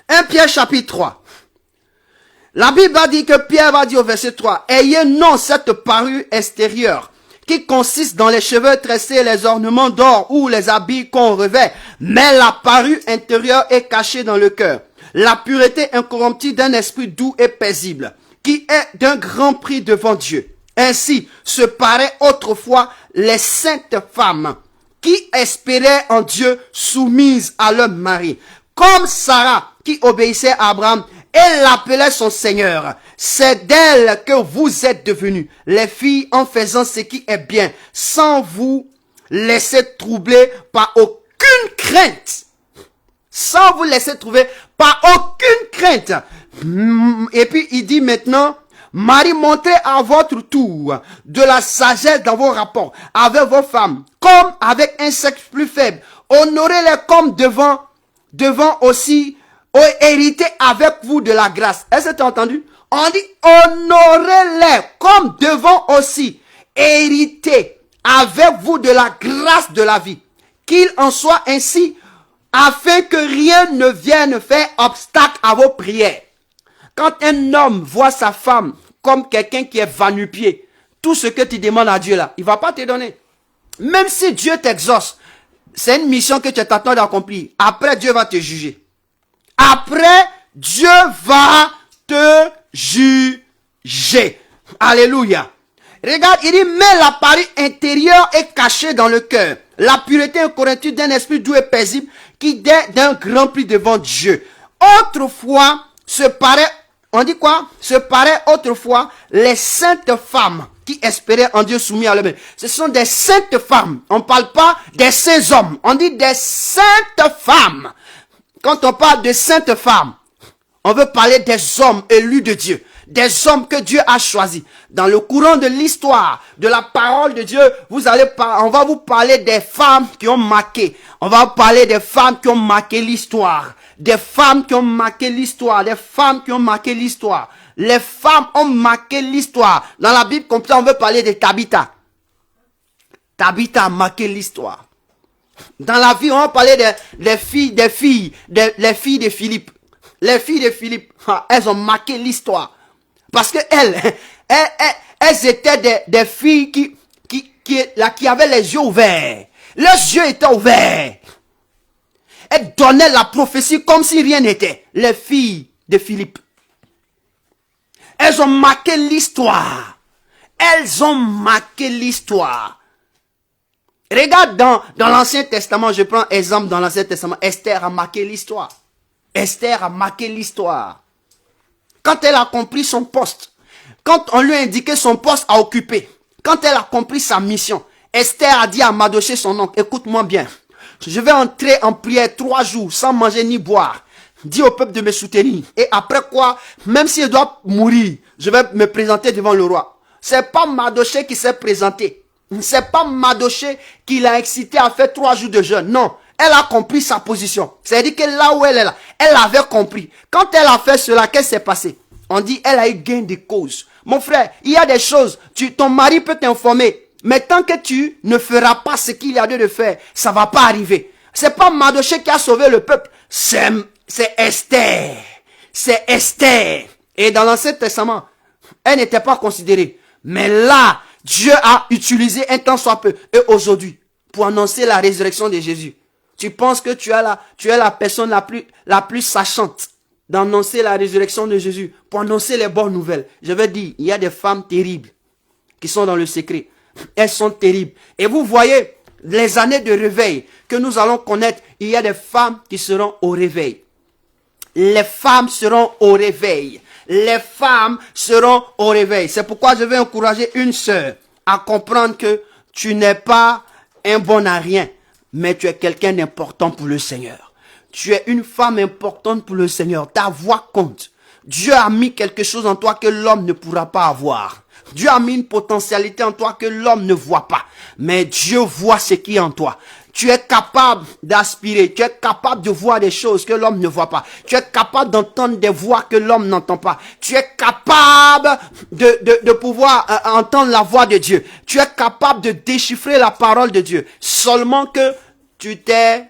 1 Pierre chapitre 3. La Bible va dire que Pierre va dire au verset 3, ayez non cette parure extérieure qui consiste dans les cheveux tressés, les ornements d'or ou les habits qu'on revêt, mais la parure intérieure est cachée dans le cœur. La pureté incorruptible d'un esprit doux et paisible, qui est d'un grand prix devant Dieu. Ainsi se paraient autrefois les saintes femmes qui espéraient en Dieu soumises à leur mari. Comme Sarah qui obéissait à Abraham et l'appelait son Seigneur. C'est d'elle que vous êtes devenus les filles en faisant ce qui est bien, sans vous laisser troubler par aucune crainte. Sans vous laisser troubler par aucune crainte. Et puis il dit maintenant, Marie, montrez à votre tour de la sagesse dans vos rapports avec vos femmes, comme avec un sexe plus faible. Honorez-les comme devant aussi, hériter avec vous de la grâce. Est-ce que tu as entendu? On dit, honorez-les comme devant aussi, hériter avec vous de la grâce de la vie. Qu'il en soit ainsi, afin que rien ne vienne faire obstacle à vos prières. Quand un homme voit sa femme comme quelqu'un qui est va-nu-pied, tout ce que tu demandes à Dieu là, il ne va pas te donner. Même si Dieu t'exauce, c'est une mission que tu t'attends d'accomplir. Après, Dieu va te juger. Après, Dieu va te juger. Alléluia. Regarde, il dit, mais la parure intérieure est cachée dans le cœur. La pureté incorruptible d'un esprit doux et paisible qui d'un grand prix devant Dieu. Autrefois, on dit quoi? Se paraît autrefois les saintes femmes qui espéraient en Dieu soumis à l'homme. Ce sont des saintes femmes. On ne parle pas des saints hommes. On dit des saintes femmes. Quand on parle de saintes femmes, on veut parler des hommes élus de Dieu. Des hommes que Dieu a choisis. Dans le courant de l'histoire, de la parole de Dieu, on va vous parler des femmes qui ont marqué. On va vous parler des femmes qui ont marqué l'histoire. Des femmes qui ont marqué l'histoire. Des femmes qui ont marqué l'histoire. Les femmes ont marqué l'histoire. Dans la Bible, comme ça, on veut parler de Tabitha. Tabitha a marqué l'histoire. Dans la vie, on va parler des filles de Philippe. Les filles de Philippe, elles ont marqué l'histoire. Parce que elles étaient des filles qui avaient les yeux ouverts. Leurs yeux étaient ouverts. Elles donnaient la prophétie comme si rien n'était. Les filles de Philippe. Elles ont marqué l'histoire. Elles ont marqué l'histoire. Regarde dans l'Ancien Testament, je prends exemple dans l'Ancien Testament, Esther a marqué l'histoire. Esther a marqué l'histoire. Quand elle a compris son poste, quand on lui a indiqué son poste à occuper, quand elle a compris sa mission, Esther a dit à Mardochée son oncle, écoute-moi bien, je vais entrer en prière 3 jours sans manger ni boire. Dis au peuple de me soutenir. Et après quoi, même si je dois mourir, je vais me présenter devant le roi. C'est pas Mardochée qui s'est présenté. C'est pas Mardochée qui l'a excité à faire 3 jours de jeûne. Non. Elle a compris sa position. C'est-à-dire que là où elle est là, elle avait compris. Quand elle a fait cela, qu'est-ce qui s'est passé? On dit, elle a eu gain de cause. Mon frère, il y a des choses, ton mari peut t'informer. Mais tant que tu ne feras pas ce qu'il y a lieu de faire, ça va pas arriver. C'est pas Mardochée qui a sauvé le peuple. C'est Esther. C'est Esther. Et dans l'Ancien Testament, elle n'était pas considérée. Mais là, Dieu a utilisé un temps soit peu. Et aujourd'hui, pour annoncer la résurrection de Jésus. Tu penses que tu es la personne la plus sachante d'annoncer la résurrection de Jésus, pour annoncer les bonnes nouvelles. Je veux dire, il y a des femmes terribles qui sont dans le secret. Elles sont terribles. Et vous voyez, les années de réveil que nous allons connaître, il y a des femmes qui seront au réveil. Les femmes seront au réveil. Les femmes seront au réveil. C'est pourquoi je vais encourager une sœur à comprendre que tu n'es pas un bon à rien, mais tu es quelqu'un d'important pour le Seigneur. Tu es une femme importante pour le Seigneur. Ta voix compte. Dieu a mis quelque chose en toi que l'homme ne pourra pas avoir. Dieu a mis une potentialité en toi que l'homme ne voit pas. Mais Dieu voit ce qui est en toi. Tu es capable d'aspirer. Tu es capable de voir des choses que l'homme ne voit pas. Tu es capable d'entendre des voix que l'homme n'entend pas. Tu es capable de pouvoir entendre la voix de Dieu. Tu es capable de déchiffrer la parole de Dieu. Seulement que tu t'es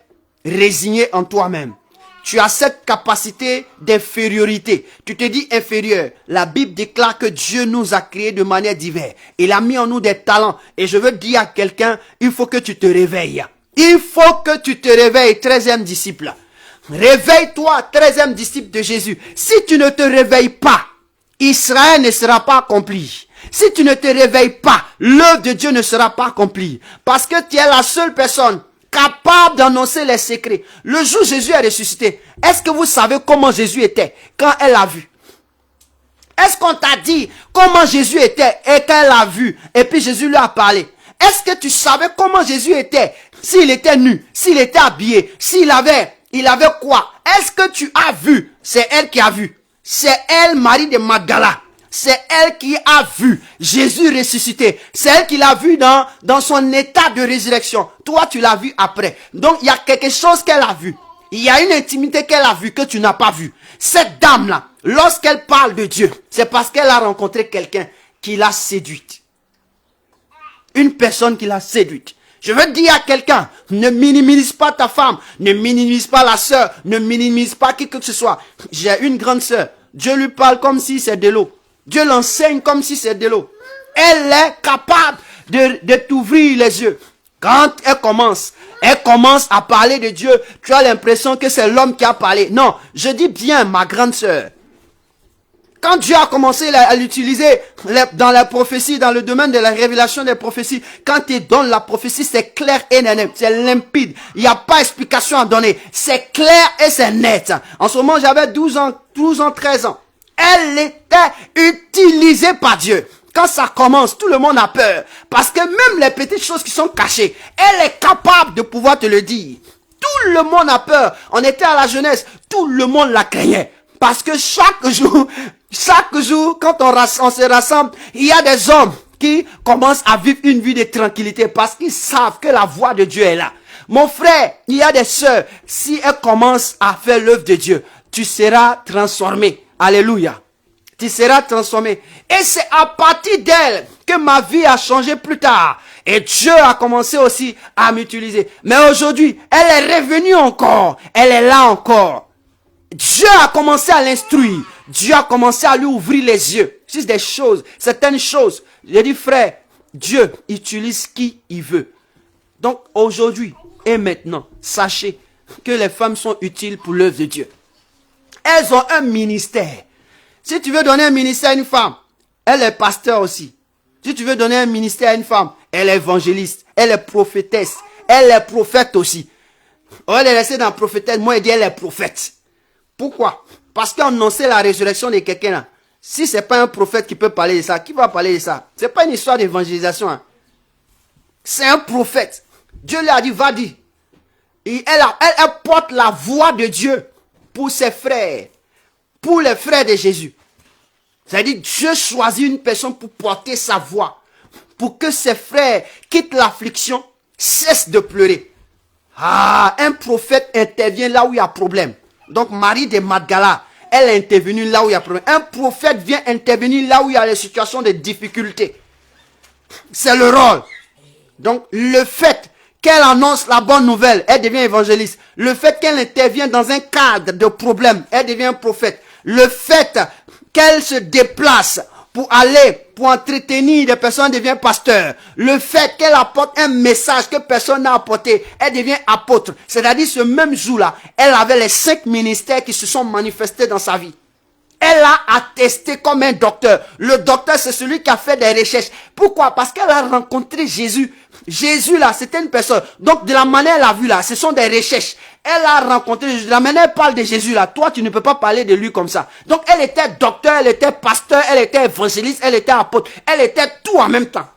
résigné en toi-même. Tu as cette capacité d'infériorité. Tu te dis inférieur. La Bible déclare que Dieu nous a créés de manière diverse. Il a mis en nous des talents. Et je veux dire à quelqu'un, il faut que tu te réveilles. Il faut que tu te réveilles, 13e disciple. Réveille-toi, 13e disciple de Jésus. Si tu ne te réveilles pas, Israël ne sera pas accompli. Si tu ne te réveilles pas, l'œuvre de Dieu ne sera pas accomplie. Parce que tu es la seule personne capable d'annoncer les secrets. Le jour où Jésus est ressuscité, est-ce que vous savez comment Jésus était quand elle l'a vu? Est-ce qu'on t'a dit comment Jésus était et qu'elle l'a vu et puis Jésus lui a parlé? Est-ce que tu savais comment Jésus était? S'il était nu, s'il était habillé, il avait quoi? Est-ce que tu as vu? C'est elle qui a vu. C'est elle, Marie de Magdala. C'est elle qui a vu Jésus ressuscité. C'est elle qui l'a vu dans son état de résurrection. Toi, tu l'as vu après. Donc, il y a quelque chose qu'elle a vu. Il y a une intimité qu'elle a vue que tu n'as pas vue. Cette dame-là, lorsqu'elle parle de Dieu, c'est parce qu'elle a rencontré quelqu'un qui l'a séduite. Une personne qui l'a séduite. Je veux dire à quelqu'un, ne minimise pas ta femme, ne minimise pas la sœur, ne minimise pas qui que ce soit. J'ai une grande sœur. Dieu lui parle comme si c'est de l'eau. Dieu l'enseigne comme si c'est de l'eau. Elle est capable de t'ouvrir les yeux. Quand elle commence à parler de Dieu, tu as l'impression que c'est l'homme qui a parlé. Non, je dis bien, ma grande sœur. Quand Dieu a commencé à l'utiliser dans la prophétie, dans le domaine de la révélation des prophéties, quand il donne la prophétie, c'est clair et net, c'est limpide. Il n'y a pas d'explication à donner. C'est clair et c'est net. En ce moment, j'avais 12 ans, 13 ans. Elle était utilisée par Dieu. Quand ça commence, tout le monde a peur. Parce que même les petites choses qui sont cachées, elle est capable de pouvoir te le dire. Tout le monde a peur. On était à la jeunesse, tout le monde la craignait. Parce que chaque jour, quand on se rassemble, il y a des hommes qui commencent à vivre une vie de tranquillité parce qu'ils savent que la voix de Dieu est là. Mon frère, il y a des sœurs, si elles commencent à faire l'œuvre de Dieu, tu seras transformé. Alléluia. Tu seras transformé. Et c'est à partir d'elle que ma vie a changé plus tard. Et Dieu a commencé aussi à m'utiliser. Mais aujourd'hui, elle est revenue encore. Elle est là encore. Dieu a commencé à l'instruire. Dieu a commencé à lui ouvrir les yeux. C'est des choses, certaines choses. J'ai dit, frère, Dieu utilise qui il veut. Donc aujourd'hui et maintenant, sachez que les femmes sont utiles pour l'œuvre de Dieu. Elles ont un ministère. Si tu veux donner un ministère à une femme, elle est pasteur aussi. Si tu veux donner un ministère à une femme, elle est évangéliste, elle est prophétesse, elle est prophète aussi. On est resté dans prophétesse, moi je dis elle est prophète. Pourquoi? Parce qu'annoncer la résurrection de quelqu'un là, si c'est pas un prophète qui peut parler de ça, qui va parler de ça? C'est pas une histoire d'évangélisation. Hein. C'est un prophète. Dieu lui a dit, va dire. Et elle porte la voix de Dieu pour ses frères. Pour les frères de Jésus. C'est-à-dire, Dieu choisit une personne pour porter sa voix. Pour que ses frères quittent l'affliction, cessent de pleurer. Ah, un prophète intervient là où il y a problème. Donc, Marie de Magdala, elle est intervenue là où il y a problème. Un prophète vient intervenir là où il y a les situations de difficulté. C'est le rôle. Donc, le fait qu'elle annonce la bonne nouvelle, elle devient évangéliste. Le fait qu'elle intervient dans un cadre de problème, elle devient prophète. Le fait qu'elle se déplace pour entretenir des personnes, elle devient pasteur. Le fait qu'elle apporte un message que personne n'a apporté, elle devient apôtre. C'est-à-dire, ce même jour-là, elle avait les 5 ministères qui se sont manifestés dans sa vie. Elle a attesté comme un docteur. Le docteur, c'est celui qui a fait des recherches. Pourquoi? Parce qu'elle a rencontré Jésus. Jésus, là, c'était une personne. Donc, de la manière elle a vu, là, ce sont des recherches. Elle a rencontré Jésus. De la manière elle parle de Jésus, là, toi, tu ne peux pas parler de lui comme ça. Donc, elle était docteur, elle était pasteur, elle était évangéliste, elle était apôtre. Elle était tout en même temps.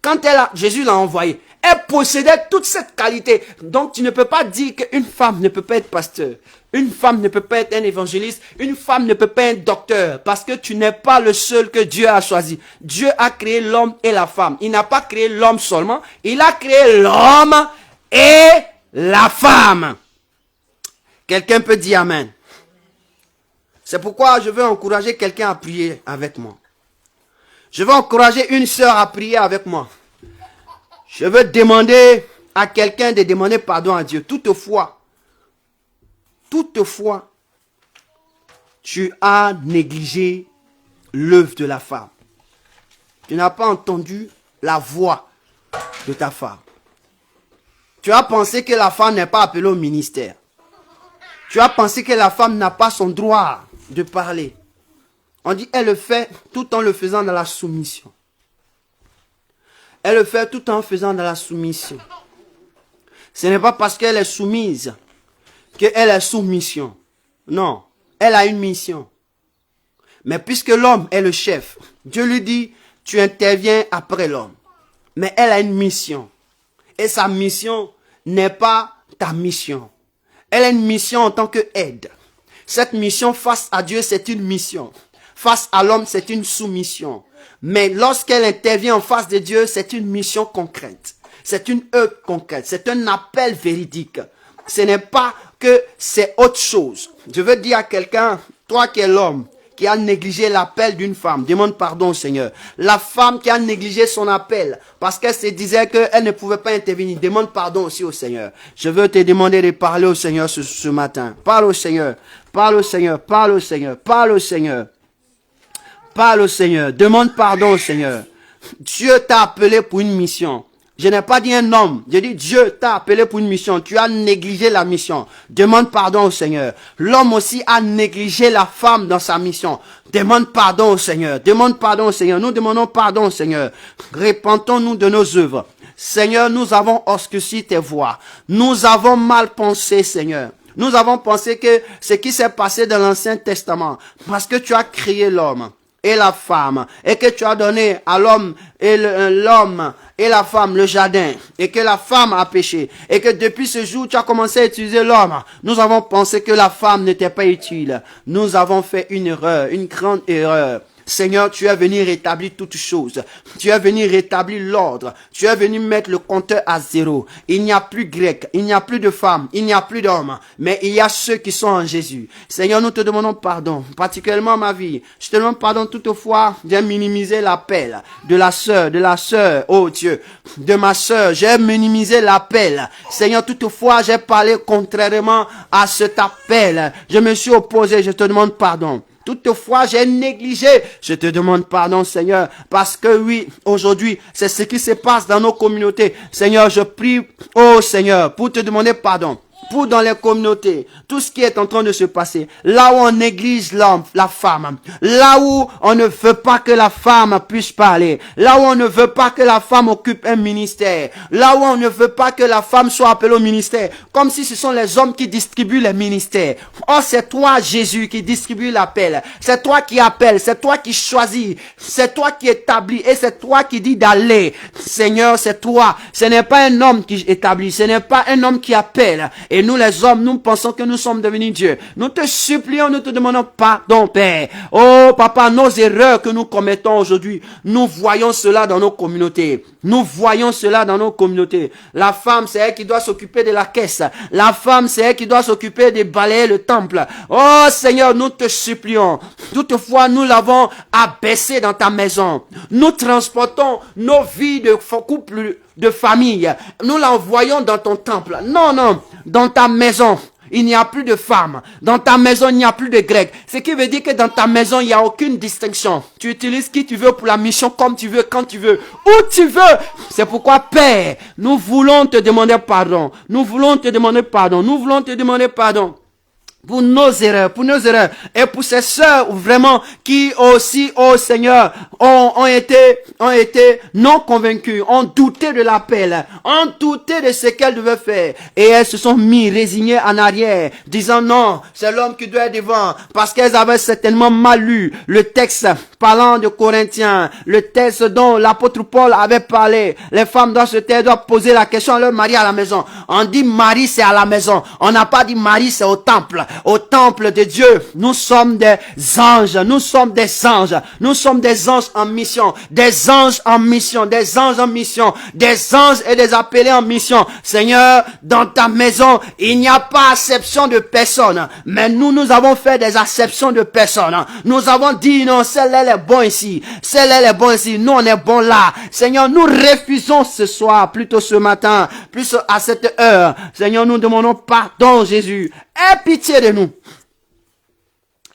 Quand Jésus l'a envoyé, elle possédait toute cette qualité. Donc, tu ne peux pas dire qu'une femme ne peut pas être pasteur. Une femme ne peut pas être un évangéliste. Une femme ne peut pas être docteur. Parce que tu n'es pas le seul que Dieu a choisi. Dieu a créé l'homme et la femme. Il n'a pas créé l'homme seulement. Il a créé l'homme et la femme. Quelqu'un peut dire amen. C'est pourquoi je veux encourager quelqu'un à prier avec moi. Je veux encourager une sœur à prier avec moi. Je veux demander à quelqu'un de demander pardon à Dieu. Toutefois, tu as négligé l'œuvre de la femme. Tu n'as pas entendu la voix de ta femme. Tu as pensé que la femme n'est pas appelée au ministère. Tu as pensé que la femme n'a pas son droit de parler. On dit, elle le fait tout en le faisant dans la soumission. Elle le fait tout en faisant dans la soumission. Ce n'est pas parce qu'elle est soumise qu'elle est sous mission. Non, elle a une mission. Mais puisque l'homme est le chef, Dieu lui dit, tu interviens après l'homme. Mais elle a une mission. Et sa mission n'est pas ta mission. Elle a une mission en tant qu'aide. Cette mission face à Dieu, c'est une mission. Face à l'homme, c'est une soumission. Mais lorsqu'elle intervient en face de Dieu, c'est une mission concrète. C'est une œuvre concrète. C'est un appel véridique. Ce n'est pas que c'est autre chose. Je veux dire à quelqu'un, toi qui es l'homme, qui a négligé l'appel d'une femme, demande pardon au Seigneur. La femme qui a négligé son appel, parce qu'elle se disait qu'elle ne pouvait pas intervenir, demande pardon aussi au Seigneur. Je veux te demander de parler au Seigneur ce matin. Parle au Seigneur, parle au Seigneur, parle au Seigneur, parle au Seigneur. Parle au Seigneur, demande pardon au Seigneur. Dieu t'a appelé pour une mission. Je n'ai pas dit un homme. Je dis Dieu t'a appelé pour une mission. Tu as négligé la mission. Demande pardon au Seigneur. L'homme aussi a négligé la femme dans sa mission. Demande pardon au Seigneur. Demande pardon au Seigneur. Nous demandons pardon au Seigneur. Repentons-nous de nos œuvres. Seigneur, nous avons obscurci tes voies. Nous avons mal pensé, Seigneur. Nous avons pensé que ce qui s'est passé dans l'Ancien Testament, parce que tu as créé l'homme et la femme, et que tu as donné à l'homme et l'homme et la femme le jardin, et que la femme a péché, et que depuis ce jour tu as commencé à utiliser l'homme, nous avons pensé que la femme n'était pas utile. Nous avons fait une erreur, une grande erreur. Seigneur, tu es venu rétablir toutes choses. Tu es venu rétablir l'ordre. Tu es venu mettre le compteur à zéro. Il n'y a plus grec, il n'y a plus de femmes, il n'y a plus d'hommes, mais il y a ceux qui sont en Jésus. Seigneur, nous te demandons pardon, particulièrement ma vie. Je te demande pardon toutefois, j'ai minimisé l'appel de la sœur, oh Dieu, de ma sœur. J'ai minimisé l'appel. Seigneur, toutefois, j'ai parlé contrairement à cet appel. Je me suis opposé, je te demande pardon. Toutefois, j'ai négligé. Je te demande pardon, Seigneur, parce que oui, aujourd'hui, c'est ce qui se passe dans nos communautés. Seigneur, je prie, oh Seigneur, pour te demander pardon. Pour dans les communautés, tout ce qui est en train de se passer, là où on néglige l'homme, la femme, là où on ne veut pas que la femme puisse parler, là où on ne veut pas que la femme occupe un ministère, là où on ne veut pas que la femme soit appelée au ministère, comme si ce sont les hommes qui distribuent les ministères. Oh, c'est toi, Jésus, qui distribue l'appel. C'est toi qui appelles, c'est toi qui choisis, c'est toi qui établis et c'est toi qui dis d'aller. Seigneur, c'est toi. Ce n'est pas un homme qui établit, ce n'est pas un homme qui appelle. Et nous les hommes, nous pensons que nous sommes devenus Dieu. Nous te supplions, nous te demandons pardon, Père. Oh, Papa, nos erreurs que nous commettons aujourd'hui, nous voyons cela dans nos communautés. Nous voyons cela dans nos communautés. La femme, c'est elle qui doit s'occuper de la caisse. La femme, c'est elle qui doit s'occuper de balayer le temple. Oh, Seigneur, nous te supplions. Toutefois, nous l'avons abaissé dans ta maison. Nous transportons nos vies de couple, de famille. Nous l'envoyons dans ton temple. Non, non. Dans ta maison, il n'y a plus de femmes. Dans ta maison, il n'y a plus de grecs. Ce qui veut dire que dans ta maison, il n'y a aucune distinction. Tu utilises qui tu veux pour la mission, comme tu veux, quand tu veux, où tu veux. C'est pourquoi, Père, nous voulons te demander pardon. Nous voulons te demander pardon. Nous voulons te demander pardon. Pour nos erreurs, et pour ces sœurs vraiment qui aussi, oh Seigneur, ont été non convaincues, ont douté de l'appel, ont douté de ce qu'elles devaient faire, et elles se sont mis résignées en arrière, disant non, c'est l'homme qui doit être devant, parce qu'elles avaient certainement mal lu le texte parlant de Corinthiens, le texte dont l'apôtre Paul avait parlé. Les femmes doivent se taire, doivent poser la question à leur mari à la maison. On dit mari c'est à la maison, on n'a pas dit mari c'est au temple. Au temple de Dieu, nous sommes des anges, nous sommes des anges, nous sommes des anges en mission, des anges en mission, des anges en mission, des anges et des appelés en mission. Seigneur, dans ta maison, il n'y a pas acception de personne, mais nous avons fait des acceptions de personnes. Nous avons dit non, celle-là est bon ici, celle-là est bon ici, nous on est bon là. Seigneur, nous refusons ce soir, plutôt ce matin, plus à cette heure. Seigneur, nous demandons pardon, Jésus. Aie pitié de nous.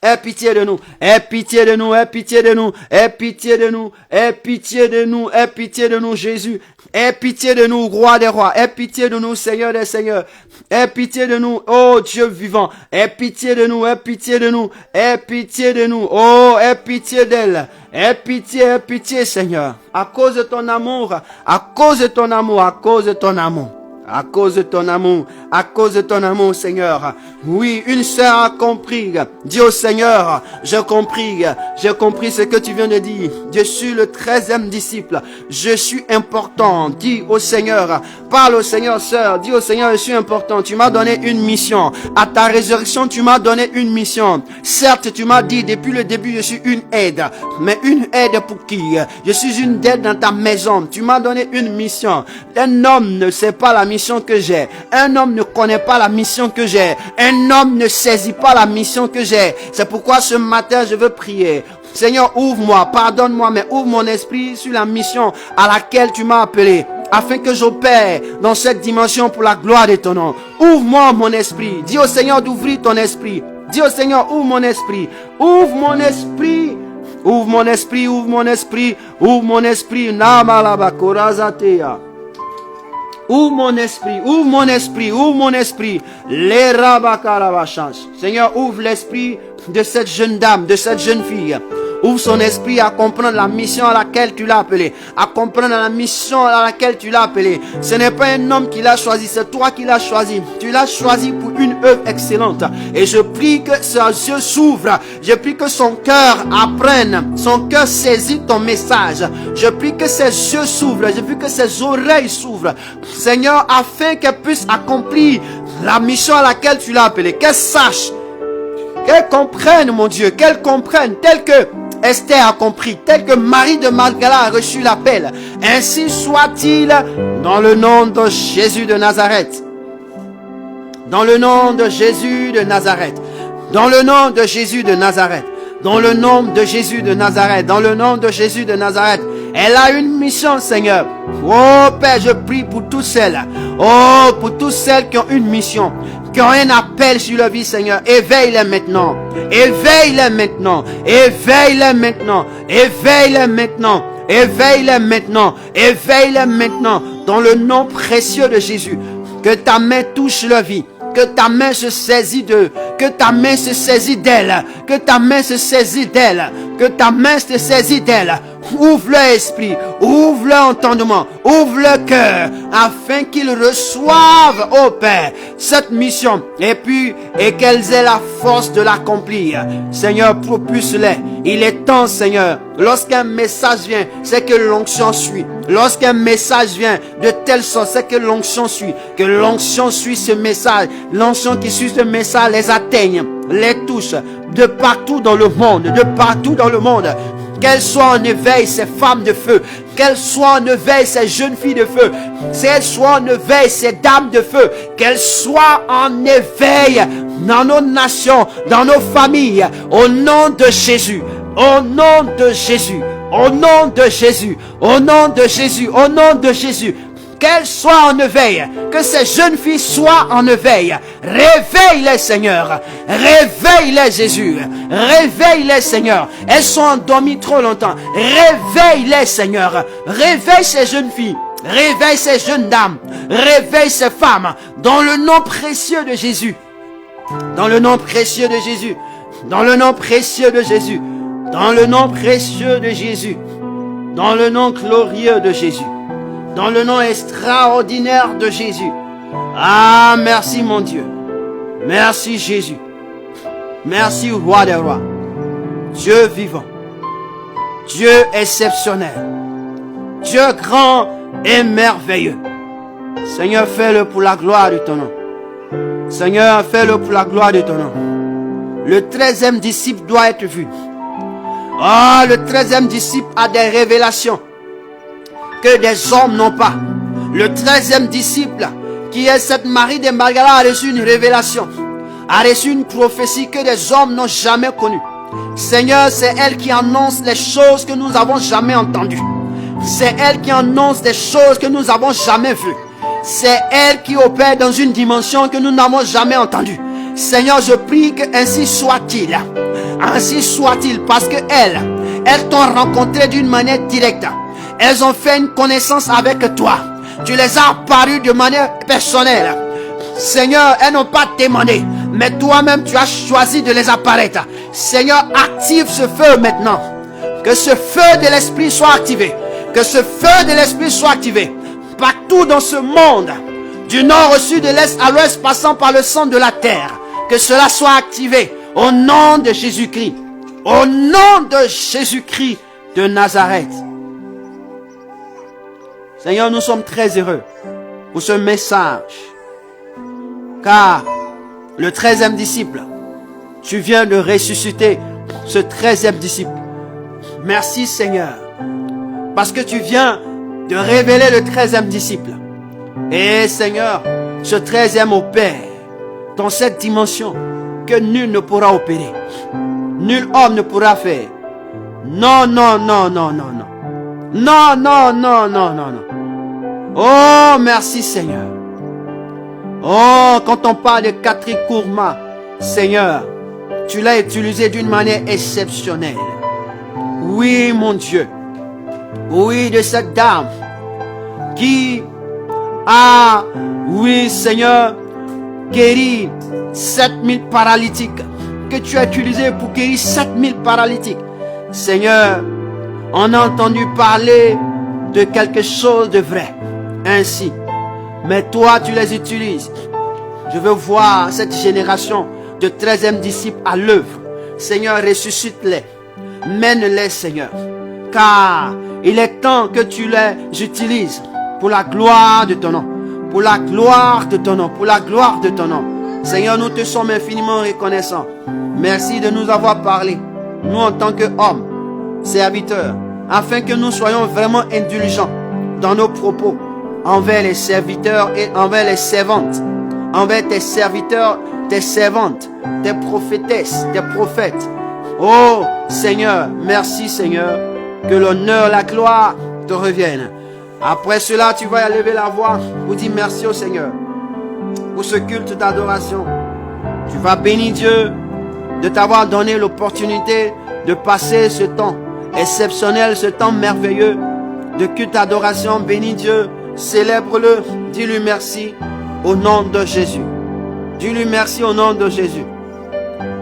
Aie pitié de nous. Aie pitié de nous. Aie pitié de nous. Aie pitié de nous. Aie pitié de nous. Aie pitié de nous, Jésus. Aie pitié de nous, roi des rois. Aie pitié de nous, Seigneur des seigneurs. Aie pitié de nous, oh Dieu vivant. Aie pitié de nous. Aie pitié de nous. Aie pitié de nous. Oh, aie pitié d'elle. Aie pitié, Seigneur. À cause de ton amour. À cause de ton amour. À cause de ton amour. À cause de ton amour, à cause de ton amour, Seigneur. Oui, une sœur a compris. Dis au Seigneur, j'ai compris ce que tu viens de dire. Je suis le 13e disciple. Je suis important. Dis au Seigneur, parle au Seigneur, sœur. Dis au Seigneur, je suis important. Tu m'as donné une mission. À ta résurrection, tu m'as donné une mission. Certes, tu m'as dit depuis le début, je suis une aide. Mais une aide pour qui? Je suis une aide dans ta maison. Tu m'as donné une mission. Un homme ne sait pas la mission que j'ai. Un homme ne connaît pas la mission que j'ai. Un homme ne saisit pas la mission que j'ai. C'est pourquoi ce matin je veux prier. Seigneur, ouvre-moi, pardonne-moi, mais ouvre mon esprit sur la mission à laquelle tu m'as appelé, afin que j'opère dans cette dimension pour la gloire de ton nom. Ouvre-moi mon esprit. Dis au Seigneur d'ouvrir ton esprit. Dis au Seigneur, ouvre mon esprit. Ouvre mon esprit. Ouvre mon esprit, ouvre mon esprit, ouvre mon esprit. Namalaba korazateya. Ouvre mon esprit, ouvre mon esprit, ouvre mon esprit. Les rabakarabachans. Seigneur, ouvre l'esprit de cette jeune dame, de cette jeune fille. Ouvre son esprit à comprendre la mission à laquelle tu l'as appelé. À comprendre la mission à laquelle tu l'as appelé. Ce n'est pas un homme qui l'a choisi, c'est toi qui l'as choisi. Tu l'as choisi pour une œuvre excellente. Et je prie que ses yeux s'ouvrent. Je prie que son cœur apprenne. Son cœur saisit ton message. Je prie que ses yeux s'ouvrent. Je prie que ses oreilles s'ouvrent. Seigneur, afin qu'elle puisse accomplir la mission à laquelle tu l'as appelé. Qu'elle sache. Qu'elle comprenne, mon Dieu. Qu'elle comprenne tel que Esther a compris, tel que Marie de Magdala a reçu l'appel. Ainsi soit-il dans le nom de Jésus de Nazareth. Dans le nom de Jésus de Nazareth. Dans le nom de Jésus de Nazareth. Dans le nom de Jésus de Nazareth. Dans le nom de Jésus de Nazareth. Elle a une mission, Seigneur. Oh Père, je prie pour toutes celles. Oh, pour toutes celles qui ont une mission, qui ont un appel sur leur vie, Seigneur. Éveille-les maintenant. Éveille-les maintenant. Éveille-les maintenant. Éveille-les maintenant. Éveille-les maintenant. Éveille-les maintenant. Dans le nom précieux de Jésus. Que ta main touche leur vie. Que ta main se saisit d'eux. Que ta main se saisit d'elle. Que ta main se saisit d'elle. Que ta main se saisit d'elle. Ouvre leur esprit, ouvre leur entendement, ouvre leur cœur, afin qu'ils reçoivent, ô Père, cette mission, et qu'elles aient la force de l'accomplir. Seigneur, propulse-les. Il est temps, Seigneur, lorsqu'un message vient, c'est que l'onction suit. Lorsqu'un message vient de telle sorte, c'est que l'onction suit. Que l'onction suit ce message. L'onction qui suit ce message les atteigne, les touche, de partout dans le monde, de partout dans le monde. Qu'elles soient en éveil, ces femmes de feu. Qu'elles soient en éveil, ces jeunes filles de feu. Qu'elles soient en éveil, ces dames de feu. Qu'elles soient en éveil dans nos nations, dans nos familles. Au nom de Jésus. Au nom de Jésus. Au nom de Jésus. Au nom de Jésus. Au nom de Jésus. Qu'elles soient en éveil, que ces jeunes filles soient en éveil. Réveille-les, Seigneur. Réveille-les, Jésus. Réveille-les, Seigneur. Elles sont endormies trop longtemps. Réveille-les, Seigneur. Réveille ces jeunes filles. Réveille ces jeunes dames. Réveille ces femmes. Dans le nom précieux de Jésus. Dans le nom précieux de Jésus. Dans le nom précieux de Jésus. Dans le nom précieux de Jésus. Dans le nom glorieux de Jésus. Dans le nom extraordinaire de Jésus. Ah, merci mon Dieu. Merci Jésus. Merci Roi des Rois. Dieu vivant. Dieu exceptionnel. Dieu grand et merveilleux. Seigneur, fais-le pour la gloire de ton nom. Seigneur, fais-le pour la gloire de ton nom. Le 13e disciple doit être vu. Ah, le 13e disciple a des révélations que des hommes n'ont pas. Le 13e disciple, qui est cette Marie de Magdala, a reçu une révélation, a reçu une prophétie que des hommes n'ont jamais connue. Seigneur, c'est elle qui annonce les choses que nous n'avons jamais entendues. C'est elle qui annonce des choses que nous n'avons jamais vues. C'est elle qui opère dans une dimension que nous n'avons jamais entendue. Seigneur, je prie que ainsi soit-il. Ainsi soit-il, parce que elles t'ont rencontré d'une manière directe. Elles ont fait une connaissance avec toi. Tu les as apparues de manière personnelle. Seigneur, elles n'ont pas demandé, mais toi-même tu as choisi de les apparaître. Seigneur, active ce feu maintenant. Que ce feu de l'esprit soit activé. Que ce feu de l'esprit soit activé. Partout dans ce monde, du nord au sud, de l'est à l'ouest, passant par le centre de la terre. Que cela soit activé au nom de Jésus-Christ. Au nom de Jésus-Christ de Nazareth. Seigneur, nous sommes très heureux pour ce message. Car le 13e disciple, tu viens de ressusciter ce 13e disciple. Merci Seigneur. Parce que tu viens de révéler le 13e disciple. Et Seigneur, ce 13e opère dans cette dimension que nul ne pourra opérer. Nul homme ne pourra faire. Non, non, non, non, non, non. Non, non, non, non, non, non. Oh, merci Seigneur. Oh, quand on parle de Catherine Kourma, Seigneur, tu l'as utilisé d'une manière exceptionnelle. Oui, mon Dieu. Oui, de cette dame qui Ah, oui, Seigneur, guéris 7000 paralytiques. Que tu as utilisé pour guérir 7000 paralytiques. Seigneur, on a entendu parler de quelque chose de vrai. Ainsi. Mais toi, tu les utilises. Je veux voir cette génération de 13e disciples à l'œuvre. Seigneur, ressuscite-les. Mène-les, Seigneur. Car il est temps que tu les utilises pour la gloire de ton nom. Pour la gloire de ton nom. Pour la gloire de ton nom. Seigneur, nous te sommes infiniment reconnaissants. Merci de nous avoir parlé. Nous en tant qu'hommes, serviteurs, afin que nous soyons vraiment indulgents dans nos propos envers les serviteurs et envers les servantes, envers tes serviteurs, tes servantes, tes prophétesses, tes prophètes. Oh Seigneur, merci Seigneur, que l'honneur, la gloire te reviennent. Après cela, tu vas élever la voix pour dire merci au Seigneur pour ce culte d'adoration. Tu vas bénir Dieu de t'avoir donné l'opportunité de passer ce temps exceptionnel, ce temps merveilleux de culte d'adoration. Bénis Dieu, célèbre-le, dis-lui merci au nom de Jésus. Dis-lui merci au nom de Jésus.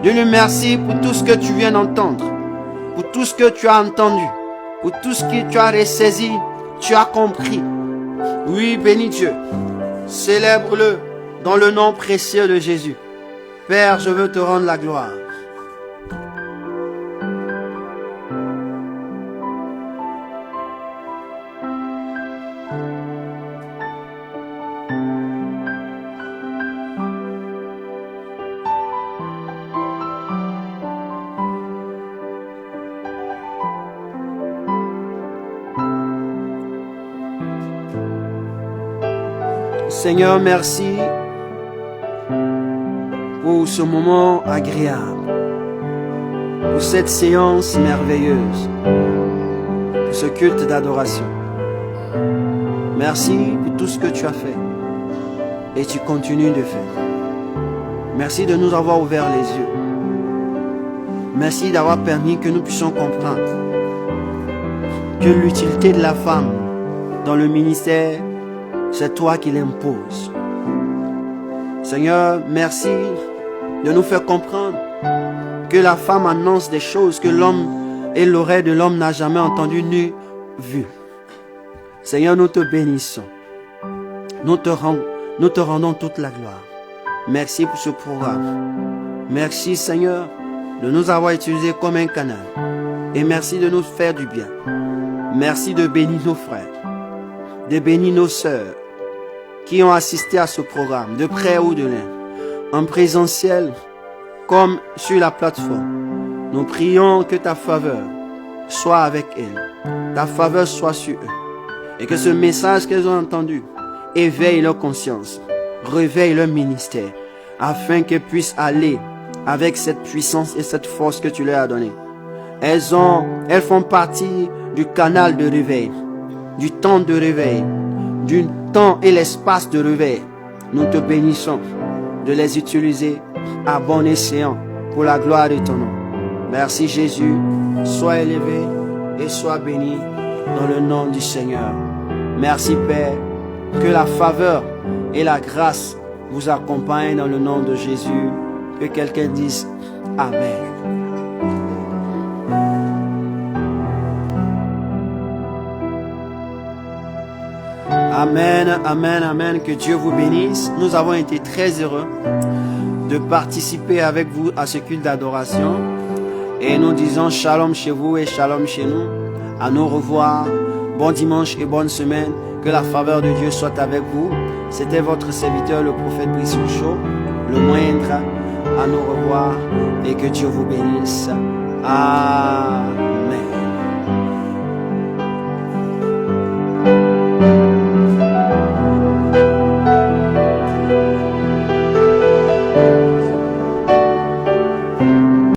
Dis-lui merci pour tout ce que tu viens d'entendre, pour tout ce que tu as entendu, pour tout ce que tu as ressaisi, tu as compris. Oui, bénis Dieu. Célèbre-le dans le nom précieux de Jésus. Père, je veux te rendre la gloire. Seigneur, merci pour ce moment agréable, pour cette séance merveilleuse, pour ce culte d'adoration. Merci pour tout ce que tu as fait et tu continues de faire. Merci de nous avoir ouvert les yeux. Merci d'avoir permis que nous puissions comprendre que l'utilité de la femme dans le ministère, c'est toi qui l'imposes. Seigneur, merci de nous faire comprendre que la femme annonce des choses que l'homme et l'oreille de l'homme n'a jamais entendues ni vues. Seigneur, nous te bénissons. Nous te rendons toute la gloire. Merci pour ce programme. Merci Seigneur de nous avoir utilisés comme un canal. Et merci de nous faire du bien. Merci de bénir nos frères, de bénir nos sœurs qui ont assisté à ce programme, de près ou de loin, en présentiel comme sur la plateforme. Nous prions que ta faveur soit avec elles, ta faveur soit sur eux, et que ce message qu'elles ont entendu éveille leur conscience, réveille leur ministère, afin qu'elles puissent aller avec cette puissance et cette force que tu leur as donnée. Elles font partie du canal de réveil, du temps de réveil, du temps et l'espace de réveil. Nous te bénissons de les utiliser à bon escient pour la gloire de ton nom. Merci Jésus, sois élevé et sois béni dans le nom du Seigneur. Merci Père, que la faveur et la grâce vous accompagnent dans le nom de Jésus. Que quelqu'un dise Amen. Amen, amen, amen. Que Dieu vous bénisse. Nous avons été très heureux de participer avec vous à ce culte d'adoration. Et nous disons shalom chez vous et shalom chez nous. À nous revoir. Bon dimanche et bonne semaine. Que la faveur de Dieu soit avec vous. C'était votre serviteur, le prophète Brice Chaud, le moindre. À nous revoir et que Dieu vous bénisse. Amen.